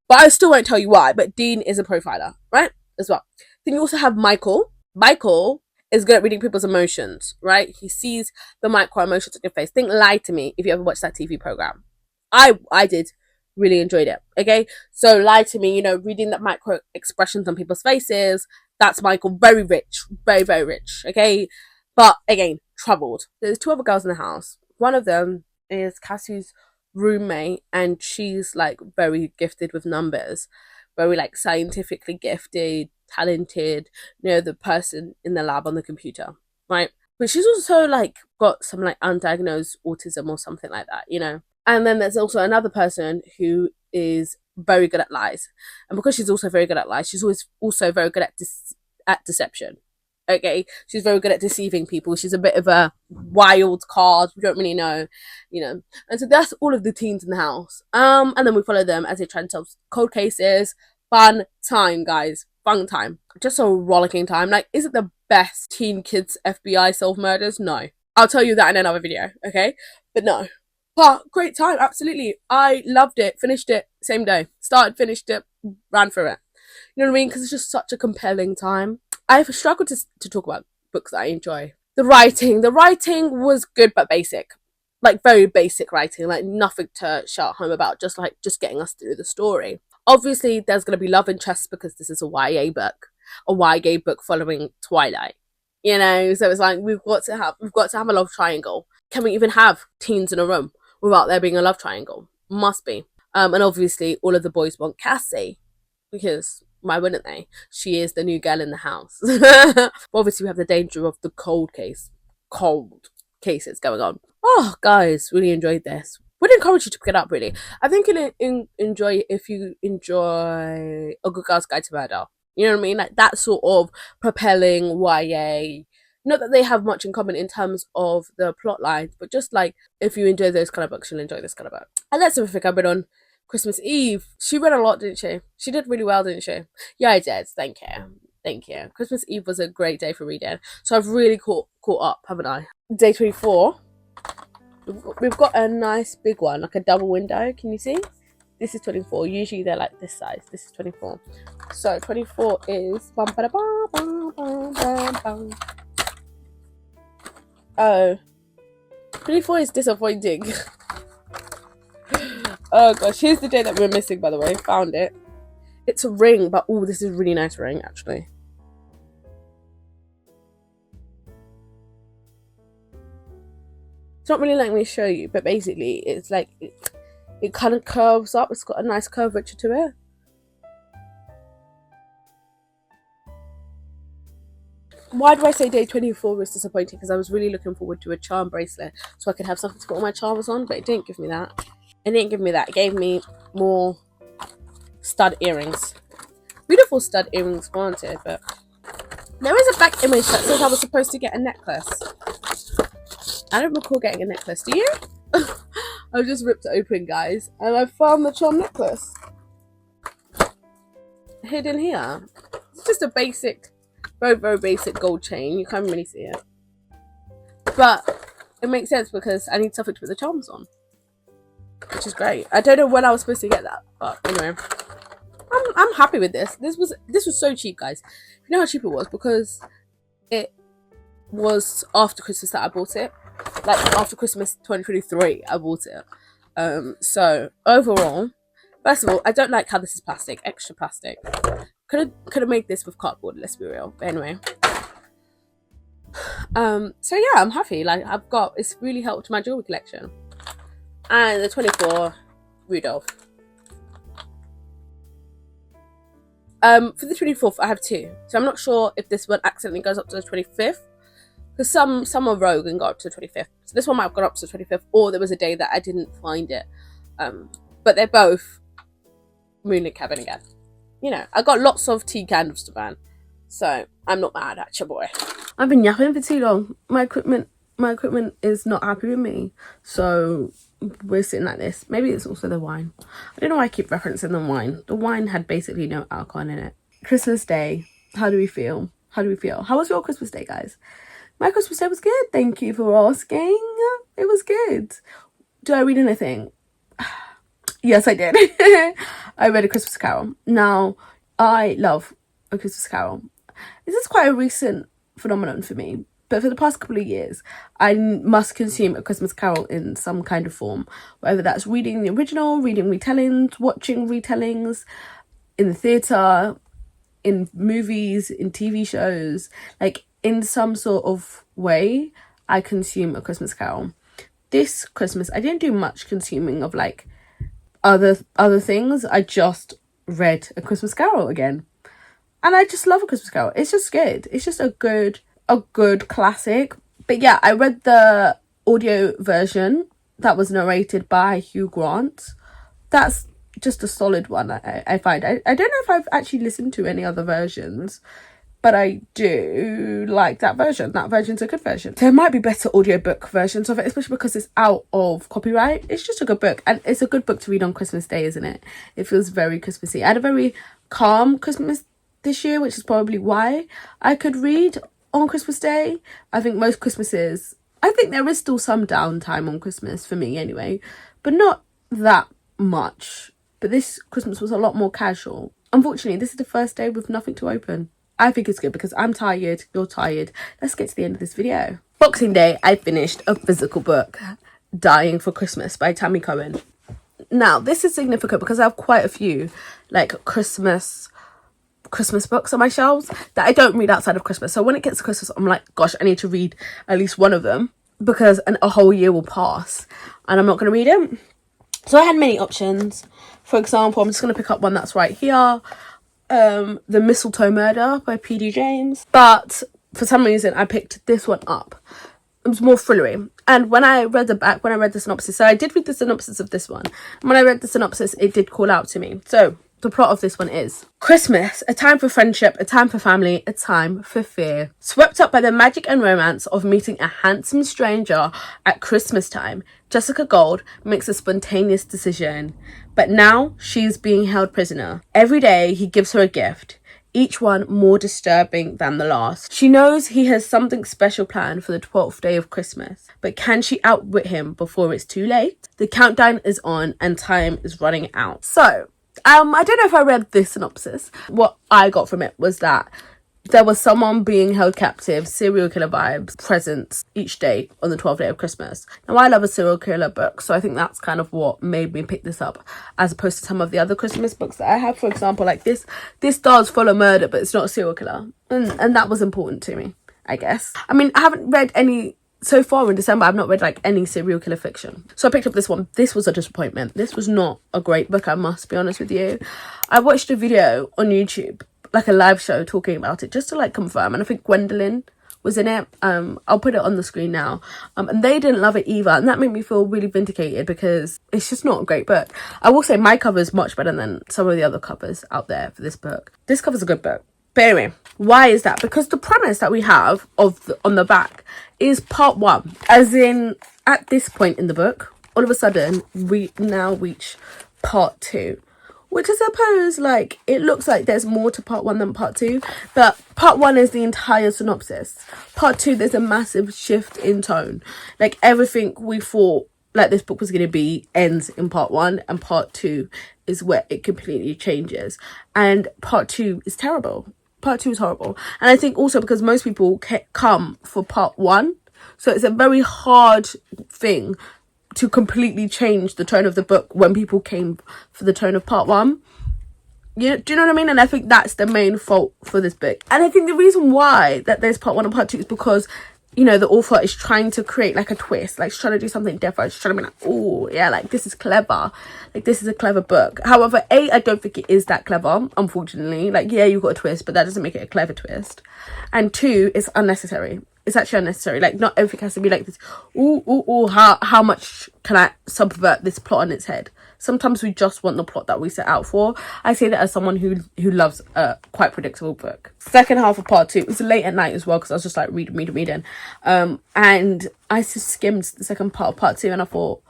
Speaker 1: but I still won't tell you why. But Dean is a profiler, right? As well. Then you also have Michael. Michael is good at reading people's emotions, right? He sees the micro emotions in your face. Think Lie to Me if you ever watched that TV program. I did. Really enjoyed it. Okay, so Lie to Me, you know, reading that micro expressions on people's faces. That's Michael. Very rich, very, very rich. Okay, but again, troubled. There's two other girls in the house. One of them is Cassie's roommate, and she's like very gifted with numbers, very like scientifically gifted, talented, you know, the person in the lab on the computer, right? But she's also like got some like undiagnosed autism or something like that, you know. And then there's also another person who is very good at lies. And because she's also very good at lies, she's always also very good at deception. Okay? She's very good at deceiving people. She's a bit of a wild card. We don't really know, you know. And so that's all of the teens in the house. And then we follow them as they try and solve cold cases. Fun time, guys. Fun time. Just a rollicking time. Like, is it the best teen kids FBI solve murders? No. I'll tell you that in another video, okay? But no. But great time, absolutely. I loved it, finished it, same day. Started, finished it, ran through it. You know what I mean? Because it's just such a compelling time. I've struggled to talk about books that I enjoy. The writing was good but basic. Like, very basic writing, like nothing to shout home about, just getting us through the story. Obviously, there's going to be love interests because this is a YA book following Twilight. You know, so it's like we've got to have a love triangle. Can we even have teens in a room without there being a love triangle? Must be. And obviously, all of the boys want Cassie because why wouldn't they? She is the new girl in the house. But obviously, we have the danger of the cold cases going on. Oh, guys, really enjoyed this. Would encourage you to pick it up, really. I think you'll enjoy it if you enjoy A Good Girl's Guide to Murder. You know what I mean? Like that sort of propelling YA. Not that they have much in common in terms of the plot lines, but just like if you enjoy those kind of books, you'll enjoy this kind of book. And let's have a think. I've been on Christmas Eve. She read a lot, didn't she? She did really well, didn't she? Yeah, I did. Thank you. Christmas Eve was a great day for reading. So I've really caught up, haven't I? Day 24. We've got a nice big one, like a double window. Can you see? This is 24. Usually they're like this size. This is 24. So 24 is... Oh. 24 is disappointing. Oh gosh, here's the day that we're missing, by the way. Found it. It's a ring, but oh, this is a really nice ring, actually. It's not really letting me show you, but basically it's like it kind of curves up. It's got a nice curvature to it. Why do I say day 24 was disappointing? Because I was really looking forward to a charm bracelet so I could have something to put all my charms on, but it didn't give me that. It gave me more stud earrings. Beautiful stud earrings, wanted, but there is a back image that says I was supposed to get a necklace. I don't recall getting a necklace, do you? I've just ripped it open, guys, and I found the charm necklace hidden here. It's just a basic, very, very basic gold chain. You can't really see it, but it makes sense because I need something to put the charms on, which is great. I don't know when I was supposed to get that, but anyway, I'm happy with this. This was so cheap, guys. You know how cheap it was because it was after Christmas that I bought it. Like after Christmas 2023, I bought it. So overall, first of all, I don't like how this is plastic, extra plastic. Could have made this with cardboard. Let's be real. But anyway, so yeah, I'm happy. Like it's really helped my jewelry collection. And the 24 Rudolph. For the 24th, I have two. So I'm not sure if this one accidentally goes up to the 25th. Because some are rogue and got up to the 25th. So this one might have gone up to the 25th, or there was a day that I didn't find it. But they're both Moonlit Cabin again. You know, I got lots of tea candles to ban. So I'm not mad at your boy. I've been yapping for too long. My equipment is not happy with me. So we're sitting like this. Maybe it's also the wine. I don't know why I keep referencing the wine. The wine had basically no alcohol in it. Christmas Day. How do we feel? How was your Christmas Day, guys? My Christmas Day was good. Thank you for asking. It was good. Did I read anything? Yes, I did. I read A Christmas Carol. Now, I love A Christmas Carol. This is quite a recent phenomenon for me. But for the past couple of years, I must consume A Christmas Carol in some kind of form. Whether that's reading the original, reading retellings, watching retellings in the theatre, in movies, in TV shows. Like, in some sort of way, I consume A Christmas Carol. This Christmas, I didn't do much consuming of, like, other things. I just read A Christmas Carol again. And I just love A Christmas Carol. It's just good. It's just a good classic. But yeah, I read the audio version that was narrated by Hugh Grant. That's just a solid one, I find. I don't know if I've actually listened to any other versions, but I do like that version. That version's a good version. There might be better audiobook versions of it, especially because it's out of copyright. It's just a good book, and it's a good book to read on Christmas Day, isn't it? It feels very Christmassy. I had a very calm Christmas this year, which is probably why I could read on Christmas Day. I think most Christmases, I think there is still some downtime on Christmas, for me anyway, but not that much. But this Christmas was a lot more casual. Unfortunately, this is the first day with nothing to open. I think it's good because I'm tired, you're tired. Let's get to the end of this video. Boxing Day, I finished a physical book, Dying for Christmas by Tammy Cohen. Now, this is significant because I have quite a few, like, Christmas books on my shelves that I don't read outside of Christmas. So when it gets to Christmas, I'm like, gosh, I need to read at least one of them because a whole year will pass and I'm not going to read it. So I had many options. For example, I'm just going to pick up one that's right here. The Mistletoe Murder by P.D. James. But for some reason, I picked this one up. It was more thrillery. And when I read the synopsis, so I did read the synopsis of this one. And when I read the synopsis, it did call out to me. So the plot of this one is Christmas, a time for friendship, a time for family, a time for fear. Swept up by the magic and romance of meeting a handsome stranger at Christmas time, Jessica Gold makes a spontaneous decision. But now she's being held prisoner. Every day he gives her a gift, each one more disturbing than the last. She knows he has something special planned for the 12th day of Christmas, but can she outwit him before it's too late? The countdown is on and time is running out. So, I don't know if I read this synopsis. What I got from it was that there was someone being held captive, serial killer vibes, presents each day on the 12th day of Christmas. Now, I love a serial killer book, so I think that's kind of what made me pick this up, as opposed to some of the other Christmas books that I have. For example, like this does follow murder, but it's not a serial killer. And that was important to me, I guess. I mean, I haven't read any... So far in December, I've not read like any serial killer fiction. So I picked up this one. This was a disappointment. This was not a great book, I must be honest with you. I watched a video on YouTube, like a live show talking about it, just to like confirm. And I think Gwendolyn was in it. I'll put it on the screen now. And they didn't love it either. And that made me feel really vindicated because it's just not a great book. I will say my cover is much better than some of the other covers out there for this book. This cover's a good book. But anyway, why is that? Because the premise that we have on the back is part one. As in, at this point in the book, all of a sudden, we now reach part two. Which I suppose, like, it looks like there's more to part one than part two. But part one is the entire synopsis. Part two, there's a massive shift in tone. Like, everything we thought like this book was going to be ends in part one. And part two is where it completely changes. And part two is terrible. Part two is horrible. And I think also because most people come for part one. So it's a very hard thing to completely change the tone of the book when people came for the tone of part one. Do you know what I mean? And I think that's the main fault for this book. And I think the reason why that there's part one and part two is because you know, the author is trying to create like a twist, like she's trying to do something different. She's trying to be like, oh yeah, like this is clever, like this is a clever book. However, I don't think it is that clever, unfortunately. Like, yeah, you've got a twist, but that doesn't make it a clever twist. And 2, it's unnecessary. It's actually unnecessary. Like, not everything has to be like this. How much can I subvert this plot on its head? Sometimes we just want the plot that we set out for. I say that as someone who loves a quite predictable book. Second half of part 2, it was late at night as well, because I was just like reading. And I just skimmed the second part of part 2, and I thought,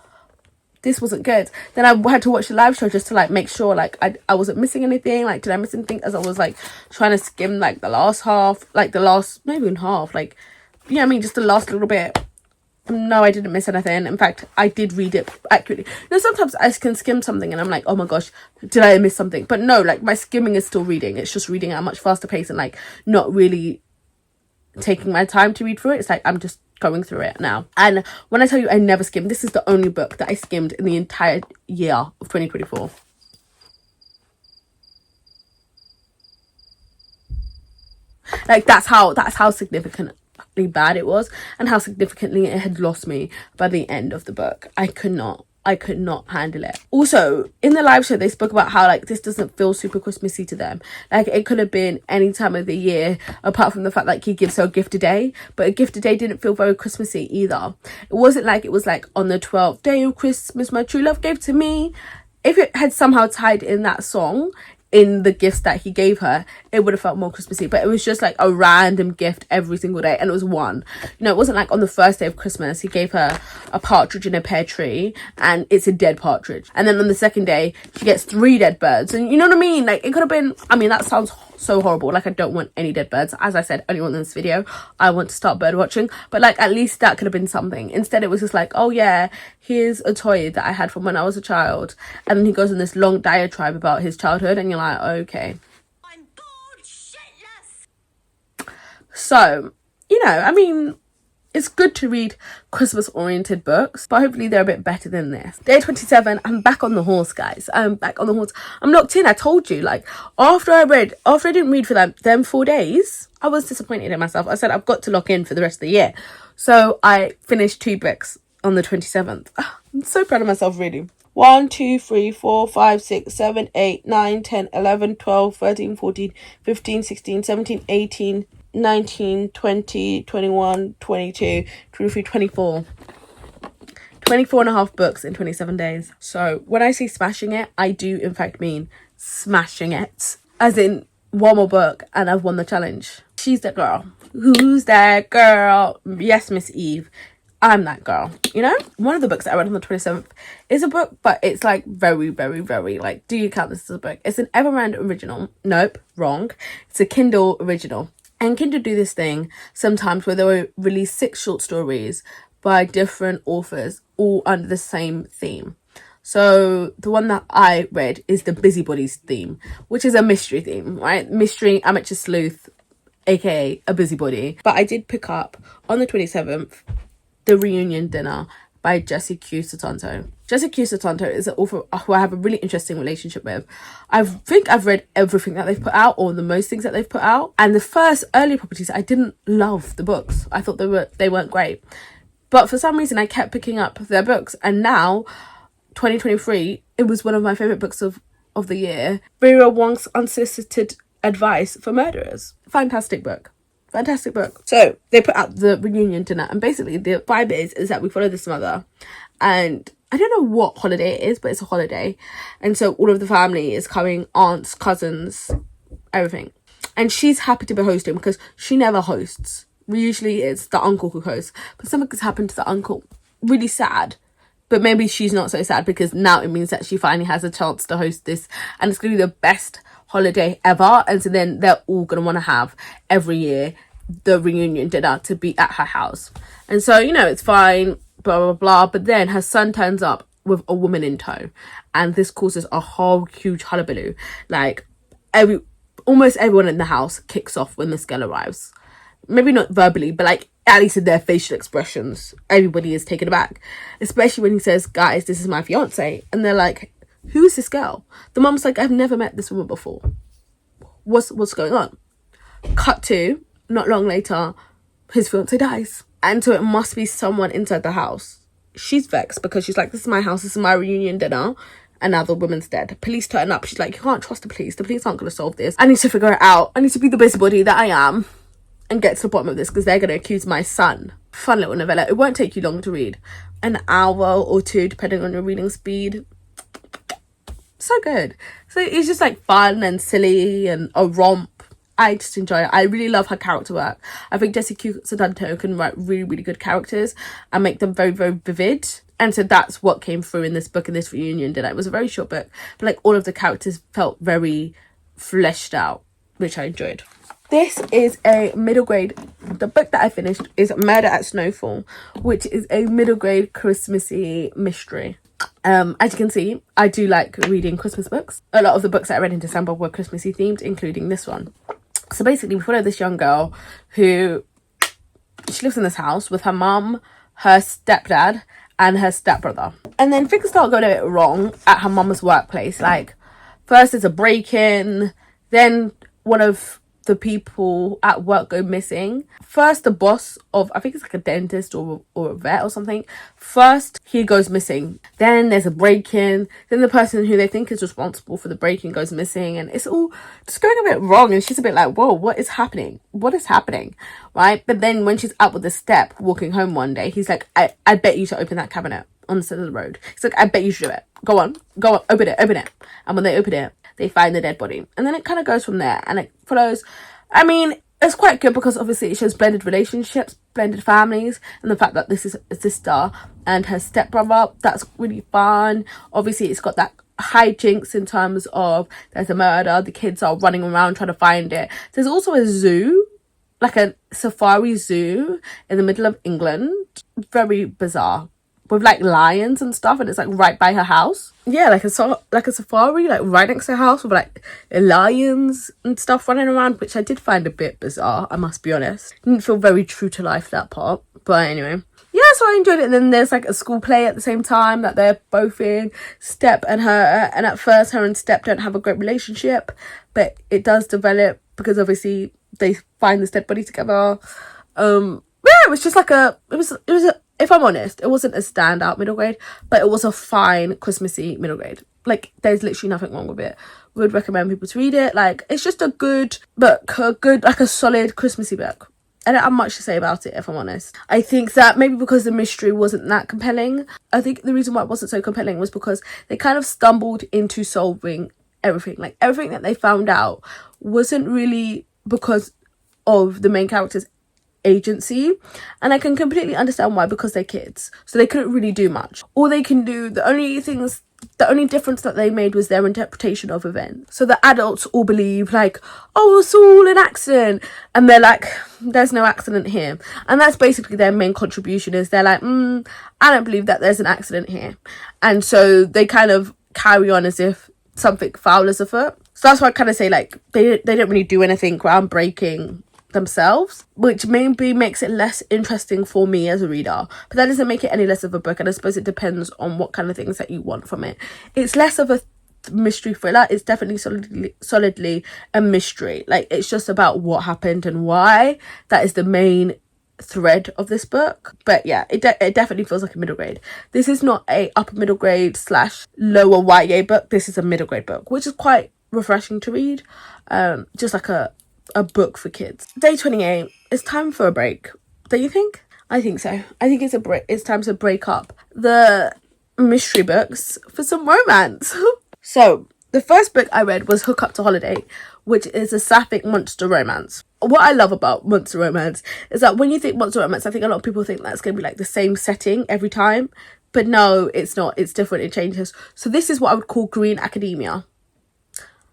Speaker 1: this wasn't good. Then I had to watch the live show just to like make sure like I wasn't missing anything. Like, did I miss anything as I was like trying to skim like the last half, like the last, not even half, like, you know what I mean, just the last little bit. No, I didn't miss anything. In fact, I did read it accurately. You know, sometimes I can skim something and I'm like, oh my gosh, did I miss something? But no, like my skimming is still reading. It's just reading at a much faster pace and like not really taking my time to read through it. It's like I'm just going through it now. And when I tell you I never skimmed, this is the only book that I skimmed in the entire year of 2024. Like, that's how significantly bad it was, and how significantly it had lost me by the end of the book. I could not handle it. Also, in the live show, they spoke about how like this doesn't feel super Christmassy to them. Like, it could have been any time of the year, apart from the fact like he gives her a gift a day, but a gift a day didn't feel very Christmassy either. It wasn't like it was like, on the 12th day of Christmas my true love gave to me. If it had somehow tied in that song in the gifts that he gave her, it would have felt more Christmassy. But it was just like a random gift every single day, and it was one. You know, it wasn't like on the first day of Christmas he gave her a partridge in a pear tree and it's a dead partridge, and then on the second day she gets 3 dead birds. And you know what I mean, like it could have been, I mean, that sounds so horrible. Like, I don't want any dead birds. As I said earlier on in this video, I want to start bird watching, but like at least that could have been something. Instead it was just like, oh yeah, here's a toy that I had from when I was a child, and then he goes on this long diatribe about his childhood, and you're like, okay. I'm bored shitless. So, you know, I mean, it's good to read Christmas oriented books, but hopefully they're a bit better than this. Day 27, I'm back on the horse, guys. I'm back on the horse. I'm locked in. I told you, like, after I didn't read for them 4 days, I was disappointed in myself. I said, I've got to lock in for the rest of the year. So I finished 2 books on the 27th. I'm so proud of myself, really. 1, 2, 3, 4, 5, 6, 7, 8, 9, 10, 11, 12, 13, 14, 15, 16, 17, 18, 19, 20, 21, 22, 23, 24. 24 and a half books in 27 days. So when I say smashing it, I do in fact mean smashing it. As in, one more book and I've won the challenge. She's that girl. Who's that girl? Yes, Miss Eve. I'm that girl, you know? One of the books that I read on the 27th is a book, but it's like very, very, very, like, do you count this as a book? It's an Everand original. Nope, wrong. It's a Kindle original. And Kindle do this thing sometimes where they will release 6 short stories by different authors, all under the same theme. So the one that I read is the Busybodies theme, which is a mystery theme, right? Mystery, amateur sleuth, aka a busybody. But I did pick up on the 27th The Reunion Dinner by Jessie Q. Sutanto. Jessie Q. Sutanto is an author who I have a really interesting relationship with. I think I've read everything that they've put out, or the most things that they've put out. And the first early properties, I didn't love the books. I thought they weren't great. But for some reason, I kept picking up their books. And now, 2023, it was one of my favourite books of the year. Vera Wong's Unsolicited Advice for Murderers. Fantastic book. Fantastic book. So they put out The Reunion Dinner, and basically the vibe is that we follow this mother, and I don't know what holiday it is, but it's a holiday, and so all of the family is coming, aunts, cousins, everything, and she's happy to be hosting because she never hosts. Usually it's the uncle who hosts, but something has happened to the uncle. Really sad. But maybe she's not so sad because now it means that she finally has a chance to host this, and it's going to be the best holiday ever. And so then they're all going to want to have every year the reunion dinner to be at her house. And so, you know, it's fine, blah, blah, blah. But then her son turns up with a woman in tow, and this causes a whole huge hullabaloo. Like, almost everyone in the house kicks off when this girl arrives. Maybe not verbally, but like at least in their facial expressions, everybody is taken aback, especially when he says, guys, this is my fiance, and they're like, who is this girl? The mom's like, I've never met this woman before. What's going on? Cut to, not long later, his fiance dies. And so it must be someone inside the house. She's vexed because she's like, this is my house, this is my reunion dinner, and now the woman's dead. Police turn up. She's like, you can't trust the police aren't going to solve this. I need to figure it out. I need to be the busybody that I am and get to the bottom of this, because they're going to accuse my son. Fun little novella. It won't take you long to read. An hour or two, depending on your reading speed. So good. So it's just like fun and silly and a romp. I just enjoy it. I really love her character work. I think Jessie Cusadanto can write really, really good characters and make them very, very vivid. And so that's what came through in this book, in this reunion dinner. It was a very short book, but like all of the characters felt very fleshed out, which I enjoyed. This is a middle grade. The book that I finished is Murder at Snowfall, which is a middle grade Christmassy mystery. As you can see, I do like reading Christmas books. A lot of the books that I read in December were Christmassy themed, including this one. So basically, we follow this young girl who, she lives in this house with her mum, her stepdad, and her stepbrother. And then things start going a bit wrong at her mum's workplace. Like, first there's a break-in, then one of the people at work go missing. First, the boss of, I think it's like a dentist or a vet or something. First, he goes missing. Then there's a break-in. Then the person who they think is responsible for the break-in goes missing. And it's all just going a bit wrong. And she's a bit like, whoa, what is happening? What is happening? Right? But then when she's out with the step, walking home one day, he's like, I bet you should open that cabinet on the side of the road. He's like, I bet you should do it. Go on, open it. And when they open it, they find the dead body. And then it kind of goes from there. And it follows, I mean, it's quite good because obviously it shows blended relationships, blended families, and the fact that this is a sister and her stepbrother. That's really fun. Obviously, it's got that hijinks in terms of there's a murder, the kids are running around trying to find it. There's also a zoo, like a safari zoo in the middle of England. Very bizarre. With like lions and stuff, and it's like right by her house. Yeah, like a safari, like right next to her house with like lions and stuff running around, which I did find a bit bizarre, I must be honest. Didn't feel very true to life, that part. But anyway, yeah, so I enjoyed it. And then there's like a school play at the same time that they're both in, Step and her, and at first her and Step don't have a great relationship, but it does develop because obviously they find this dead body together. Yeah, it was just like it was a, if I'm honest, it wasn't a standout middle grade, but it was a fine Christmassy middle grade. Like, there's literally nothing wrong with it. Would recommend people to read it. Like, it's just a good book, like a solid Christmassy book. I don't have much to say about it, if I'm honest. I think that maybe because the mystery wasn't that compelling. I think the reason why it wasn't so compelling was because they kind of stumbled into solving everything. Like, everything that they found out wasn't really because of the main character's agency, and I can completely understand why, because they're kids, so they couldn't really do much. All they can do, the only difference that they made was their interpretation of events. So the adults all believe like, oh, it's all an accident, and they're like, there's no accident here. And that's basically their main contribution, is they're like, I don't believe that there's an accident here. And so they kind of carry on as if something foul is afoot. So that's why I kind of say like they don't really do anything groundbreaking themselves, which maybe makes it less interesting for me as a reader, but that doesn't make it any less of a book. And I suppose it depends on what kind of things that you want from it. It's less of a mystery thriller. It's definitely solidly a mystery. Like, it's just about what happened and why. That is the main thread of this book. But yeah, it definitely feels like a middle grade. This is not a upper middle grade / lower YA book. This is a middle grade book, which is quite refreshing to read. Just like a book for kids. Day 28. It's time for a break. Don't you think? I think so. I think it's a break. It's time to break up the mystery books for some romance. So the first book I read was Hook Up to Holiday, which is a sapphic monster romance. What I love about monster romance is that when you think monster romance, I think a lot of people think that's going to be like the same setting every time, but no, it's not. It's different. It changes. So this is what I would call green academia.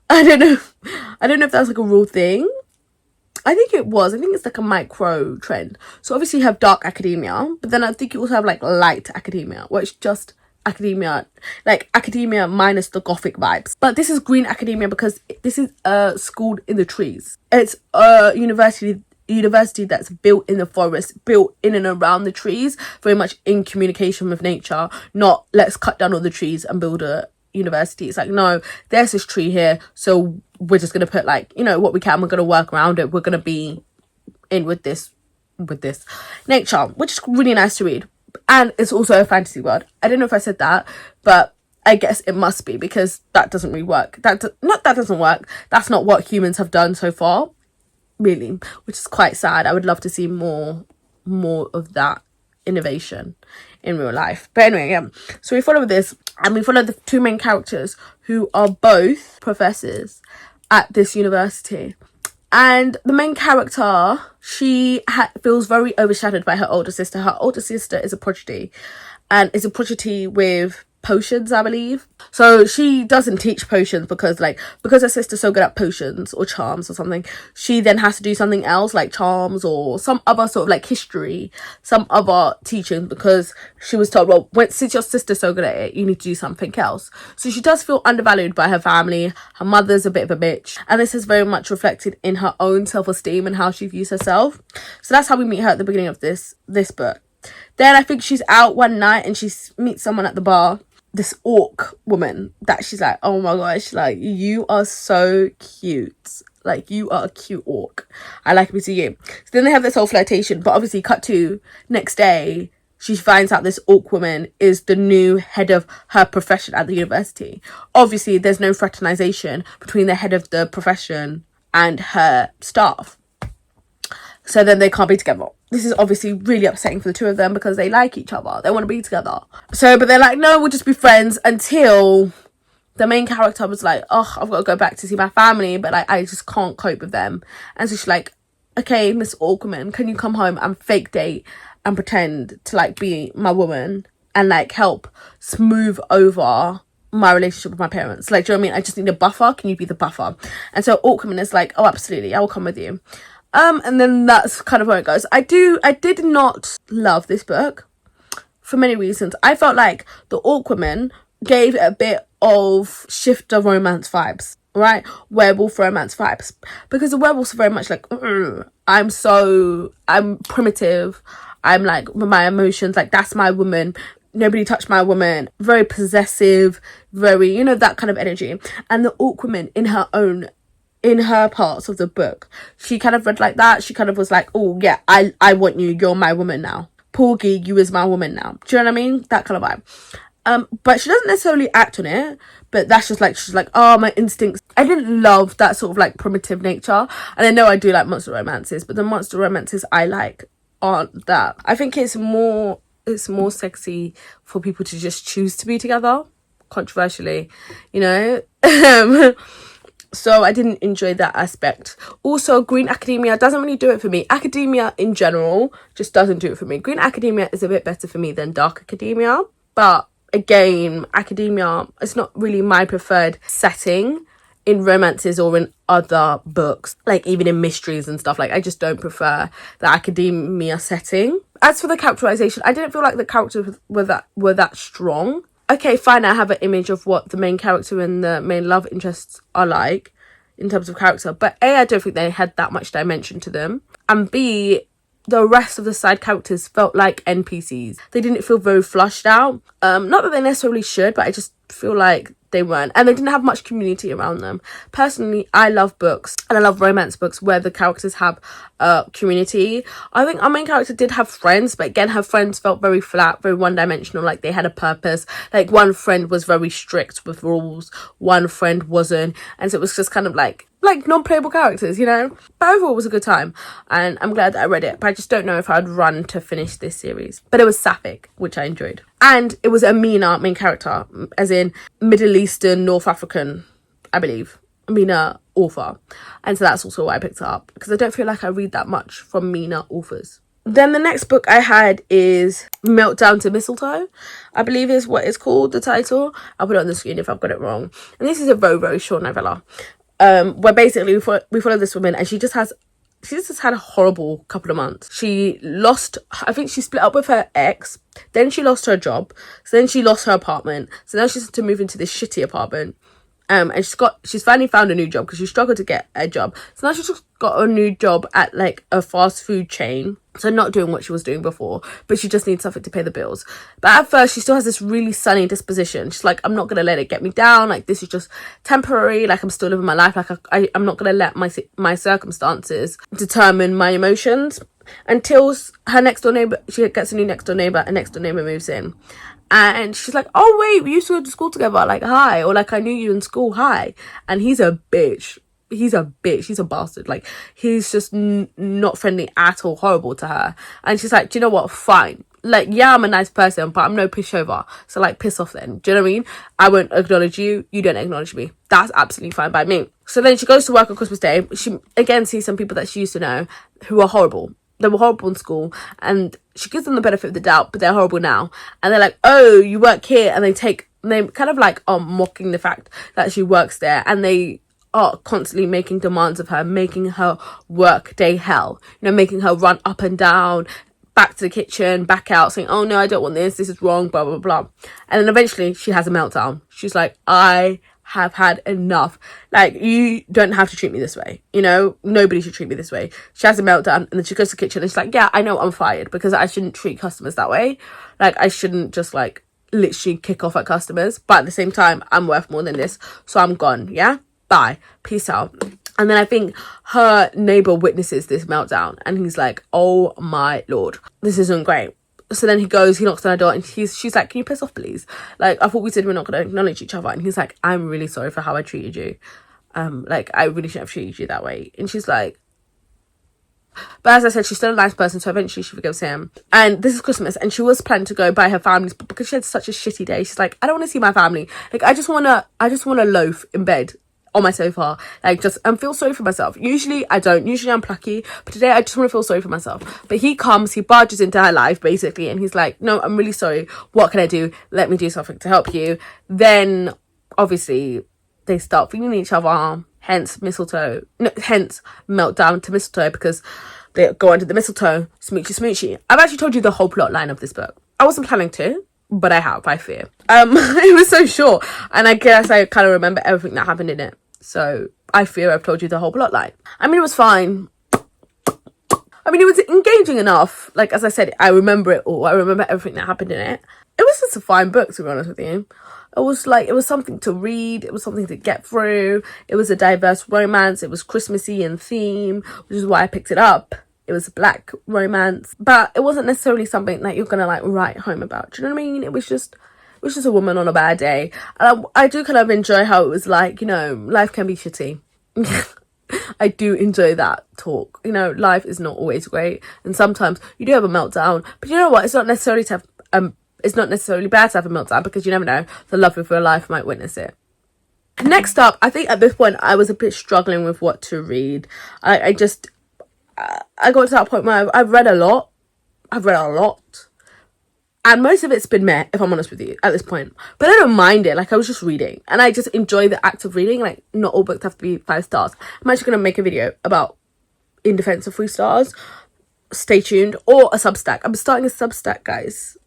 Speaker 1: I don't know if that's like a real thing. I think it was. I think it's like a micro trend. So obviously you have dark academia, but then I think you also have like light academia, where it's just academia, like academia minus the gothic vibes. But this is green academia because this is schooled in the trees. It's a university that's built in the forest, built in and around the trees, very much in communication with nature, not let's cut down all the trees and build a university. It's like, no, there's this tree here, so we're just gonna put like, you know, what we can, we're gonna work around it, we're gonna be in with this with this nature, which is really nice to read. And it's also a fantasy world. I don't know if I said that, but I guess it must be, because that doesn't really work. That doesn't work. That's not what humans have done so far, really, which is quite sad. I would love to see more of that innovation in real life. But anyway, yeah. So we follow this, and we follow the two main characters who are both professors at this university. And the main character, she feels very overshadowed by her older sister. Her older sister is a prodigy, and is a prodigy with potions, I believe. So she doesn't teach potions because her sister's so good at potions or charms or something, she then has to do something else like charms or some other sort of like history, some other teaching, because she was told, well, since your sister's so good at it, you need to do something else. So she does feel undervalued by her family. Her mother's a bit of a bitch, and this is very much reflected in her own self-esteem and how she views herself. So that's how we meet her at the beginning of this book. Then I think she's out one night and she meets someone at the bar, this orc woman, that she's like, oh my gosh, like, you are so cute. Like, you are a cute orc. I like me to you. So then they have this whole flirtation, but obviously cut to next day, she finds out this orc woman is the new head of her profession at the university. Obviously, there's no fraternization between the head of the profession and her staff. So then they can't be together. This is obviously really upsetting for the two of them because they like each other. They want to be together. But they're like, no, we'll just be friends, until the main character was like, oh, I've got to go back to see my family, but like, I just can't cope with them. And so she's like, okay, Miss Orkman, can you come home and fake date and pretend to like be my woman and like help smooth over my relationship with my parents? Like, do you know what I mean? I just need a buffer. Can you be the buffer? And so Orkman is like, oh, absolutely, I will come with you. And then that's kind of where it goes. I did not love this book for many reasons. I felt like the Orc Woman gave it a bit of shifter romance vibes, right? Werewolf romance vibes. Because the werewolves are very much like, I'm primitive. I'm like, with my emotions, like, that's my woman. Nobody touched my woman. Very possessive, very, that kind of energy. And the Orc Woman in her parts of the book, she kind of read like that. She kind of was like, oh yeah, I want you, you're my woman now. Porgy, you is my woman now. Do you know what I mean? That kind of vibe. But she doesn't necessarily act on it, but that's just like, she's like, oh, my instincts. I didn't love that sort of like primitive nature. And I know I do like monster romances, but the monster romances I like aren't that. I think it's more sexy for people to just choose to be together, controversially, So I didn't enjoy that aspect. Also, Green Academia doesn't really do it for me. Academia in general just doesn't do it for me. Green Academia is a bit better for me than Dark Academia. But again, Academia is not really my preferred setting in romances or in other books. Like even in mysteries and stuff. Like I just don't prefer the Academia setting. As for the characterization, I didn't feel like the characters were that strong. Okay, fine, I have an image of what the main character and the main love interests are like in terms of character. But A, I don't think they had that much dimension to them. And B, the rest of the side characters felt like NPCs. They didn't feel very flushed out. Not that they necessarily should, but I just feel like they weren't. And they didn't have much community around them. Personally, I love books, and I love romance books where the characters have community. I think our main character did have friends, but again, her friends felt very flat, very one-dimensional, like they had a purpose. Like one friend was very strict with rules, one friend wasn't, and so it was just kind of like non-playable characters, But overall, it was a good time, and I'm glad that I read it, but I just don't know if I'd run to finish this series. But it was sapphic, which I enjoyed. And it was Amina, main character, as in Middle Eastern, North African, I believe. Amina author. And so that's also why I picked it up, because I don't feel like I read that much from Mina authors. Then the next book I had is Meltdown to Mistletoe, I believe is what it's called, the title. I'll put it on the screen if I've got it wrong. And this is a very, very short novella. Where basically we follow this woman, and she just had a horrible couple of months. I think she split up with her ex, then she lost her job, so then she lost her apartment, so now she's had to move into this shitty apartment. And she's finally found a new job because she struggled to get a job. So now she's just got a new job at like a fast food chain. So not doing what she was doing before, but she just needs something to pay the bills. But at first she still has this really sunny disposition. She's like, I'm not going to let it get me down. Like this is just temporary. Like I'm still living my life. Like I'm not going to let my circumstances determine my emotions. until her next door neighbor, she gets a new next door neighbor, and next door neighbor moves in. And she's like, oh wait, we used to go to school together, like hi, or like I knew you in school, hi. And he's a bitch. He's a bastard. Like, he's just not friendly at all, horrible to her. And she's like, do you know what, fine, like, yeah, I'm a nice person, but I'm no pushover, so like, piss off then. Do you know what I mean? I won't acknowledge you, you don't acknowledge me. That's absolutely fine by me. So then she goes to work on Christmas Day. She again sees some people that she used to know who are horrible. They were horrible in school, and she gives them the benefit of the doubt, but they're horrible now. And they're like, oh, you work here, and they kind of like are mocking the fact that she works there, and they are constantly making demands of her, making her work day hell, you know, making her run up and down, back to the kitchen, back out, saying, oh no, I don't want this is wrong, blah blah blah. And then eventually she has a meltdown. She's like, I have had enough. Like, you don't have to treat me this way, you know, nobody should treat me this way. She has a meltdown, and then she goes to the kitchen and she's like, yeah, I know I'm fired, because I shouldn't treat customers that way. Like, I shouldn't just like literally kick off at customers, but at the same time, I'm worth more than this, so I'm gone. Yeah, bye, peace out. And then I think her neighbor witnesses this meltdown, and he's like, oh my lord, this isn't great. So then he knocks on her door, and she's like, can you piss off please? Like, I thought we said we're not going to acknowledge each other. And he's like, I'm really sorry for how I treated you. Like, I really shouldn't have treated you that way. And she's like, but as I said, she's still a nice person, so eventually she forgives him. And this is Christmas, and she was planning to go by her family's, but because she had such a shitty day, she's like, I don't want to see my family. Like, I just want to loaf in bed on my sofa, like, just, and feel sorry for myself. Usually I don't, usually I'm plucky, but today I just want to feel sorry for myself. But he barges into her life basically, and he's like, no, I'm really sorry, what can I do? Let me do something to help you. Then obviously they start feeling each other, hence meltdown to mistletoe, because they go under the mistletoe, smoochy. I've actually told you the whole plot line of this book. I wasn't planning to, but I fear. It was so short, and I guess I kind of remember everything that happened in it. So I fear I've told you the whole plot line. I mean, it was fine. I mean, it was engaging enough. Like, as I said, I remember it all. I remember everything that happened in it. It was just a fine book, to be honest with you. It was something to read. It was something to get through. It was a diverse romance. It was Christmassy in theme, which is why I picked it up. It was a black romance, but it wasn't necessarily something that you're gonna like write home about. Do you know what I mean? It was just a woman on a bad day. And I do kind of enjoy how it was like, you know, life can be shitty. I do enjoy that talk. You know, life is not always great, and sometimes you do have a meltdown. But you know what? It's not necessarily bad to have a meltdown, because you never know, the love of your life might witness it. Next up, I think at this point I was a bit struggling with what to read. I got to that point where I've read a lot, and most of it's been meh, if I'm honest with you, at this point. But I don't mind it. Like, I was just reading, and I just enjoy the act of reading. Like, not all books have to be 5 stars. I'm actually going to make a video about In Defense of 3 stars. Stay tuned. Or a Substack. I'm starting a Substack, guys.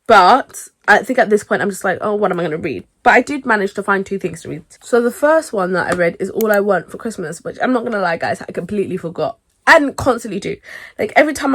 Speaker 1: But I think at this point I'm just like, oh, what am I going to read? But I did manage to find 2 things to read. So the first one that I read is All I Want for Christmas, which I'm not going to lie, guys, I completely forgot. And constantly do. Like, every time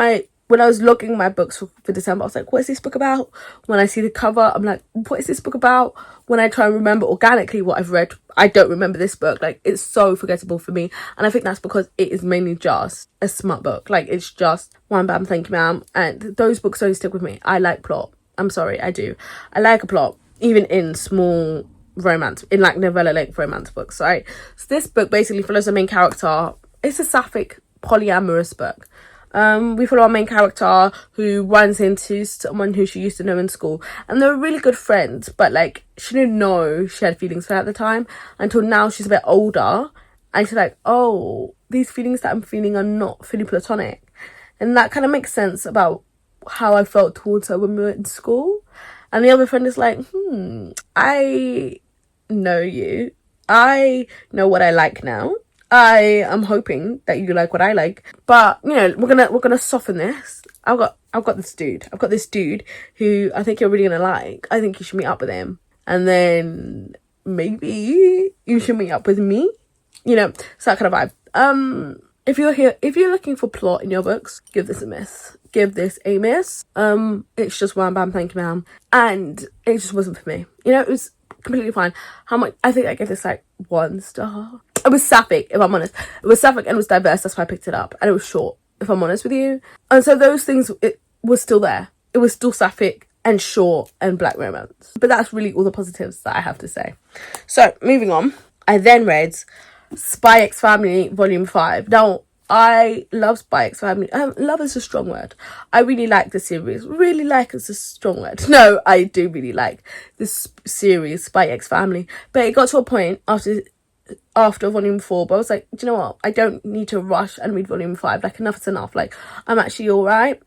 Speaker 1: when I was logging my books for December, I was like, what is this book about? When I see the cover, I'm like, what is this book about? When I try and remember organically what I've read, I don't remember this book. Like, it's so forgettable for me. And I think that's because it is mainly just a smut book. Like, it's just one bam, thank you, ma'am. And those books don't stick with me. I like plot. I'm sorry, I do. I like a plot, even in small romance, in like novella length romance books, right? So this book basically follows the main character. It's a sapphic, polyamorous book. We follow our main character who runs into someone who she used to know in school, and they were really good friends, but like, she didn't know she had feelings for her at the time until now she's a bit older, and she's like, oh, these feelings that I'm feeling are not fully platonic. And that kind of makes sense about how I felt towards her when we were in school. And the other friend is like, I know you. I know what I like now. I am hoping that you like what I like. But, you know, we're gonna soften this. I've got this dude who I think you're really gonna like. I think you should meet up with him. And then maybe you should meet up with me. You know, it's that kind of vibe. If you're looking for plot in your books, give this a miss. It's just wham bam, thank you, ma'am. And it just wasn't for me. You know, it was completely fine. How much? I think I gave this like 1 star. It was sapphic, if I'm honest. It was sapphic and it was diverse. That's why I picked it up. And it was short. if I'm honest with you. And so those things, it was still there. It was still sapphic and short and black romance. But that's really all the positives that I have to say. So, moving on. I then read Spy X Family Volume 5. Now, I love Spy X Family. Love is a strong word. I really like the series. Really like is a strong word. No, I do really like this series, Spy X Family. But it got to a point after volume 4, but I was like, do you know what? I don't need to rush and read volume 5. Like, enough is enough. Like, I'm actually all right.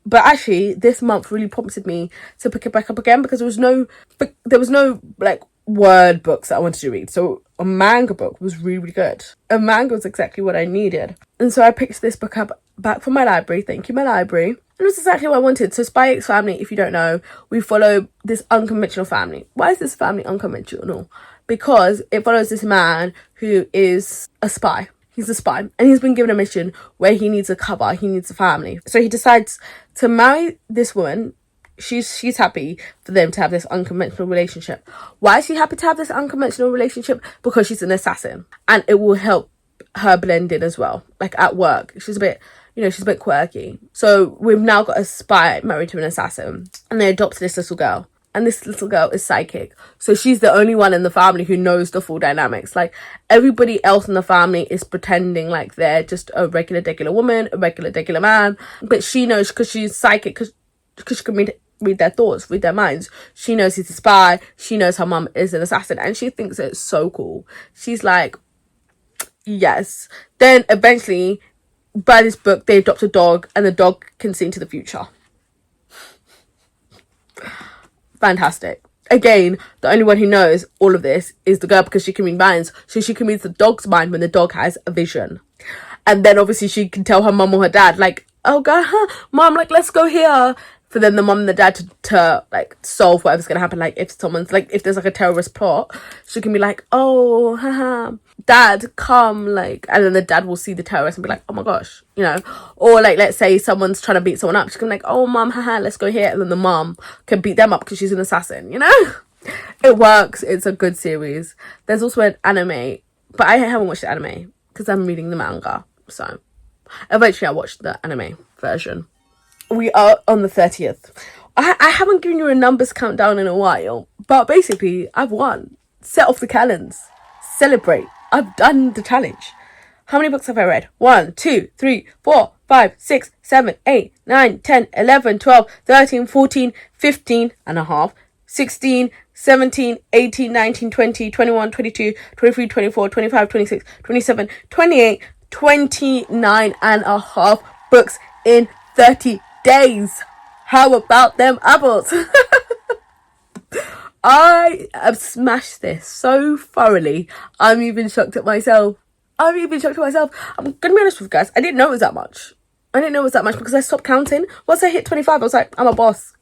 Speaker 1: But actually, this month really prompted me to pick it back up again because there was no like word books that I wanted to read. So a manga book was really, really good. A manga was exactly what I needed. And so I picked this book up back from my library. Thank you, my library. And it was exactly what I wanted. So Spy X Family, if you don't know, we follow this unconventional family. Why is this family unconventional? Because it follows this man who is a spy. He's a spy, and he's been given a mission where he needs a cover, he needs a family. So he decides to marry this woman. She's happy for them to have this unconventional relationship. Why is she happy to have this unconventional relationship? Because she's an assassin, and it will help her blend in as well. Like at work, she's a bit quirky. So we've now got a spy married to an assassin, and they adopt this little girl. And this little girl is psychic. So she's the only one in the family who knows the full dynamics. Like, everybody else in the family is pretending like they're just a regular woman, a regular man. But she knows, because she's psychic, because she can read their thoughts, read their minds. She knows he's a spy. She knows her mum is an assassin. And she thinks it's so cool. She's like, yes. Then, eventually, by this book, they adopt a dog. And the dog can see into the future. Fantastic. Again, the only one who knows all of this is the girl, because she can read minds. So she can read the dog's mind when the dog has a vision. And then obviously she can tell her mum or her dad, like, oh god, mum, like, let's go here. For then the mum and the dad to like solve whatever's gonna happen. Like, if there's like a terrorist plot, she can be like, oh, haha, dad, come, like, and then the dad will see the terrorist and be like, oh my gosh, you know. Or like, let's say someone's trying to beat someone up, she can be like, oh mum, haha, let's go here, and then the mum can beat them up because she's an assassin, you know. It works. It's a good series. There's also an anime, but I haven't watched the anime because I'm reading the manga. So eventually I'll watch the anime version. We are on the 30th. I haven't given you a numbers countdown in a while, but basically I've won. Set off the cannons. Celebrate. I've done the challenge. How many books have I read? 1, 2, 3, 4, 5, 6, 7, 8, 9, 10, 11, 12, 13, 14, 15 and a half, 16, 17, 18, 19, 20, 21, 22, 23, 24, 25, 26, 27, 28, 29 and a half books in 30 days. How about them apples? I have smashed this so thoroughly. I'm even shocked at myself. I'm gonna be honest with you guys. I didn't know it was that much. Because I stopped counting. Once I hit 25, I was like, I'm a boss.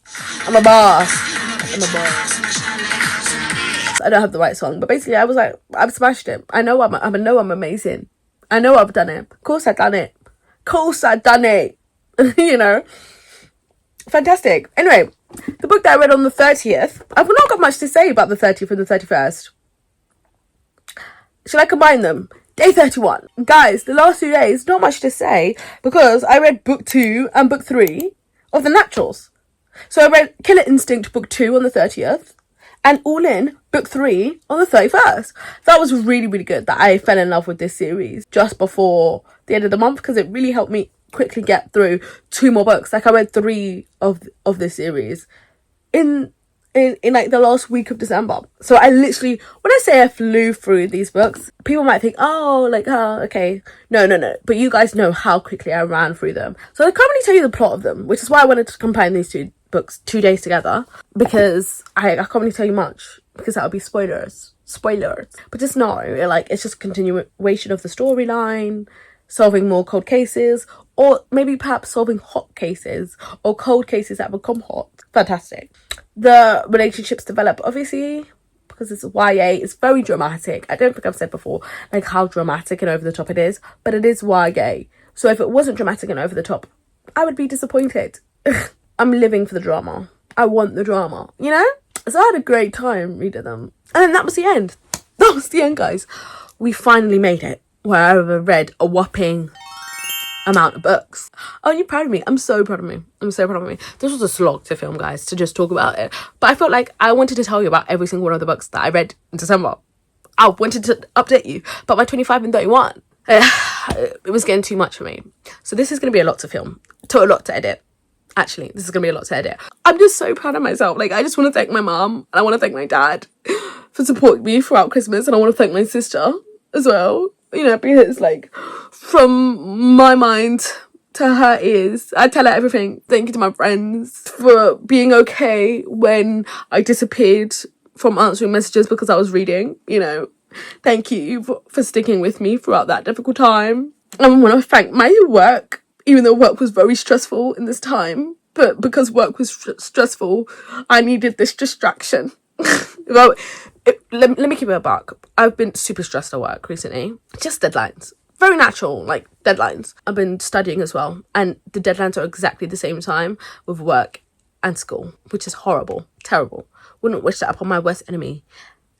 Speaker 1: I don't have the right song, but basically I was like, I've smashed it. I know I'm amazing. I know I've done it. Of course I've done it. You know. Fantastic. Anyway, the book that I read on the 30th, I've not got much to say about the 30th and the 31st. Shall I combine them? Day 31. Guys, the last 2 days, not much to say, because I read book 2 and book 3 of The Naturals. So I read Killer Instinct book 2 on the 30th, and All In book 3 on the 31st. That was really, really good that I fell in love with this series just before the end of the month, because it really helped me quickly get through 2 more books. Like, I read 3 of this series in like the last week of December. So I literally, when I say I flew through these books, people might think, oh, like, oh, okay. No. But you guys know how quickly I ran through them. So I can't really tell you the plot of them, which is why I wanted to combine these 2 books 2 days together, because I can't really tell you much, because that would be spoilers. But just know, like, it's just a continuation of the storyline, solving more cold cases, or maybe perhaps solving hot cases, or cold cases that become hot. Fantastic. The relationships develop, obviously, because it's YA, it's very dramatic. I don't think I've said before, like, how dramatic and over the top it is, but it is YA. So if it wasn't dramatic and over the top, I would be disappointed. I'm living for the drama. I want the drama, you know? So I had a great time reading them. And then that was the end. That was the end, guys. We finally made it, where I read a whopping amount of books. Aren't you proud of me? I'm so proud of me. I'm so proud of me. This was a slog to film, guys, to just talk about it. But I felt like I wanted to tell you about every single one of the books that I read in December. I wanted to update you about my 25 and 31. It was getting too much for me. So this is going to be a lot to film. A lot to edit. Actually, this is going to be a lot to edit. I'm just so proud of myself. Like, I just want to thank my mom and I want to thank my dad for supporting me throughout Christmas. And I want to thank my sister as well. You know, because, like, from my mind to her ears, I tell her everything. Thank you to my friends for being okay when I disappeared from answering messages because I was reading, you know. Thank you for sticking with me throughout that difficult time. I want to thank my work, even though work was very stressful in this time. But because work was stressful, I needed this distraction. Well, let me keep it a buck. I've been super stressed at work recently. Just deadlines. Very natural, like, deadlines. I've been studying as well. And the deadlines are exactly the same time with work and school, which is horrible. Terrible. Wouldn't wish that upon my worst enemy.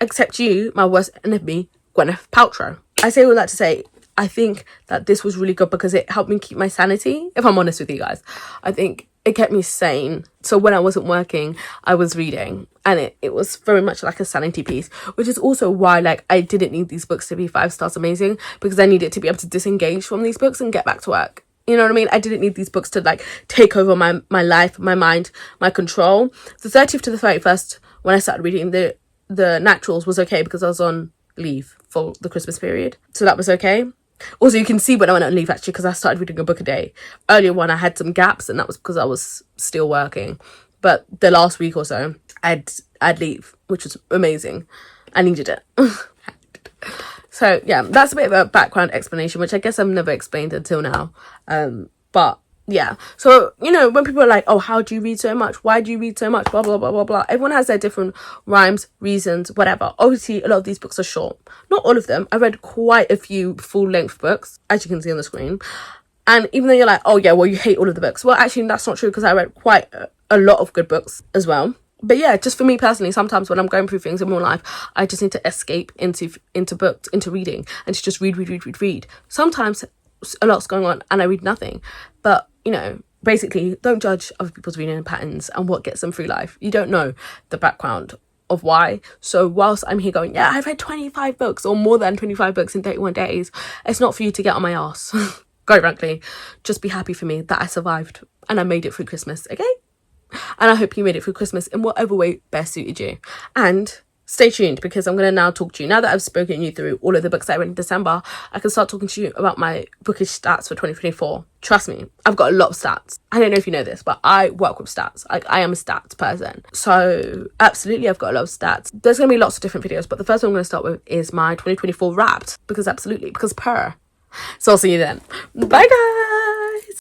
Speaker 1: Except you, my worst enemy, Gwyneth Paltrow. I say all that to say, I think that this was really good because it helped me keep my sanity, if I'm honest with you guys. I think it kept me sane. So when I wasn't working, I was reading. And it was very much like a sanity piece, which is also why, like, I didn't need these books to be 5 stars amazing, because I needed to be able to disengage from these books and get back to work. You know what I mean? I didn't need these books to, like, take over my life, my mind, my control. The 30th to the 31st, when I started reading the Naturals, was okay because I was on leave for the Christmas period. So that was okay. Also, you can see when I went on leave, actually, because I started reading a book a day. Earlier one, I had some gaps, and that was because I was still working. But the last week or so, I'd leave, which was amazing. I needed it. So, yeah, that's a bit of a background explanation, which I guess I've never explained until now. But, yeah. So, you know, when people are like, oh, how do you read so much? Why do you read so much? Blah, blah, blah, blah, blah. Everyone has their different rhymes, reasons, whatever. Obviously, a lot of these books are short. Not all of them. I read quite a few full-length books, as you can see on the screen. And even though you're like, oh, yeah, well, you hate all of the books. Well, actually, that's not true, because I read quite a lot of good books as well. But yeah, just for me personally, sometimes when I'm going through things in my life, I just need to escape into books, into reading, and to just read. Sometimes a lot's going on and I read nothing. But, you know, basically, don't judge other people's reading patterns and what gets them through life. You don't know the background of why. So whilst I'm here going, yeah, I've read 25 books or more than 25 books in 31 days, it's not for you to get on my ass. Quite frankly, just be happy for me that I survived and I made it through Christmas, okay? And I hope you made it through Christmas in whatever way best suited you. And stay tuned, because I'm going to now talk to you. Now that I've spoken you through all of the books that I read in December, I can start talking to you about my bookish stats for 2024. Trust me, I've got a lot of stats. I don't know if you know this, but I work with stats. Like, I am a stats person. So absolutely, I've got a lot of stats. There's going to be lots of different videos, but the first one I'm going to start with is my 2024 Wrapped, because absolutely, because So I'll see you then. Bye, guys.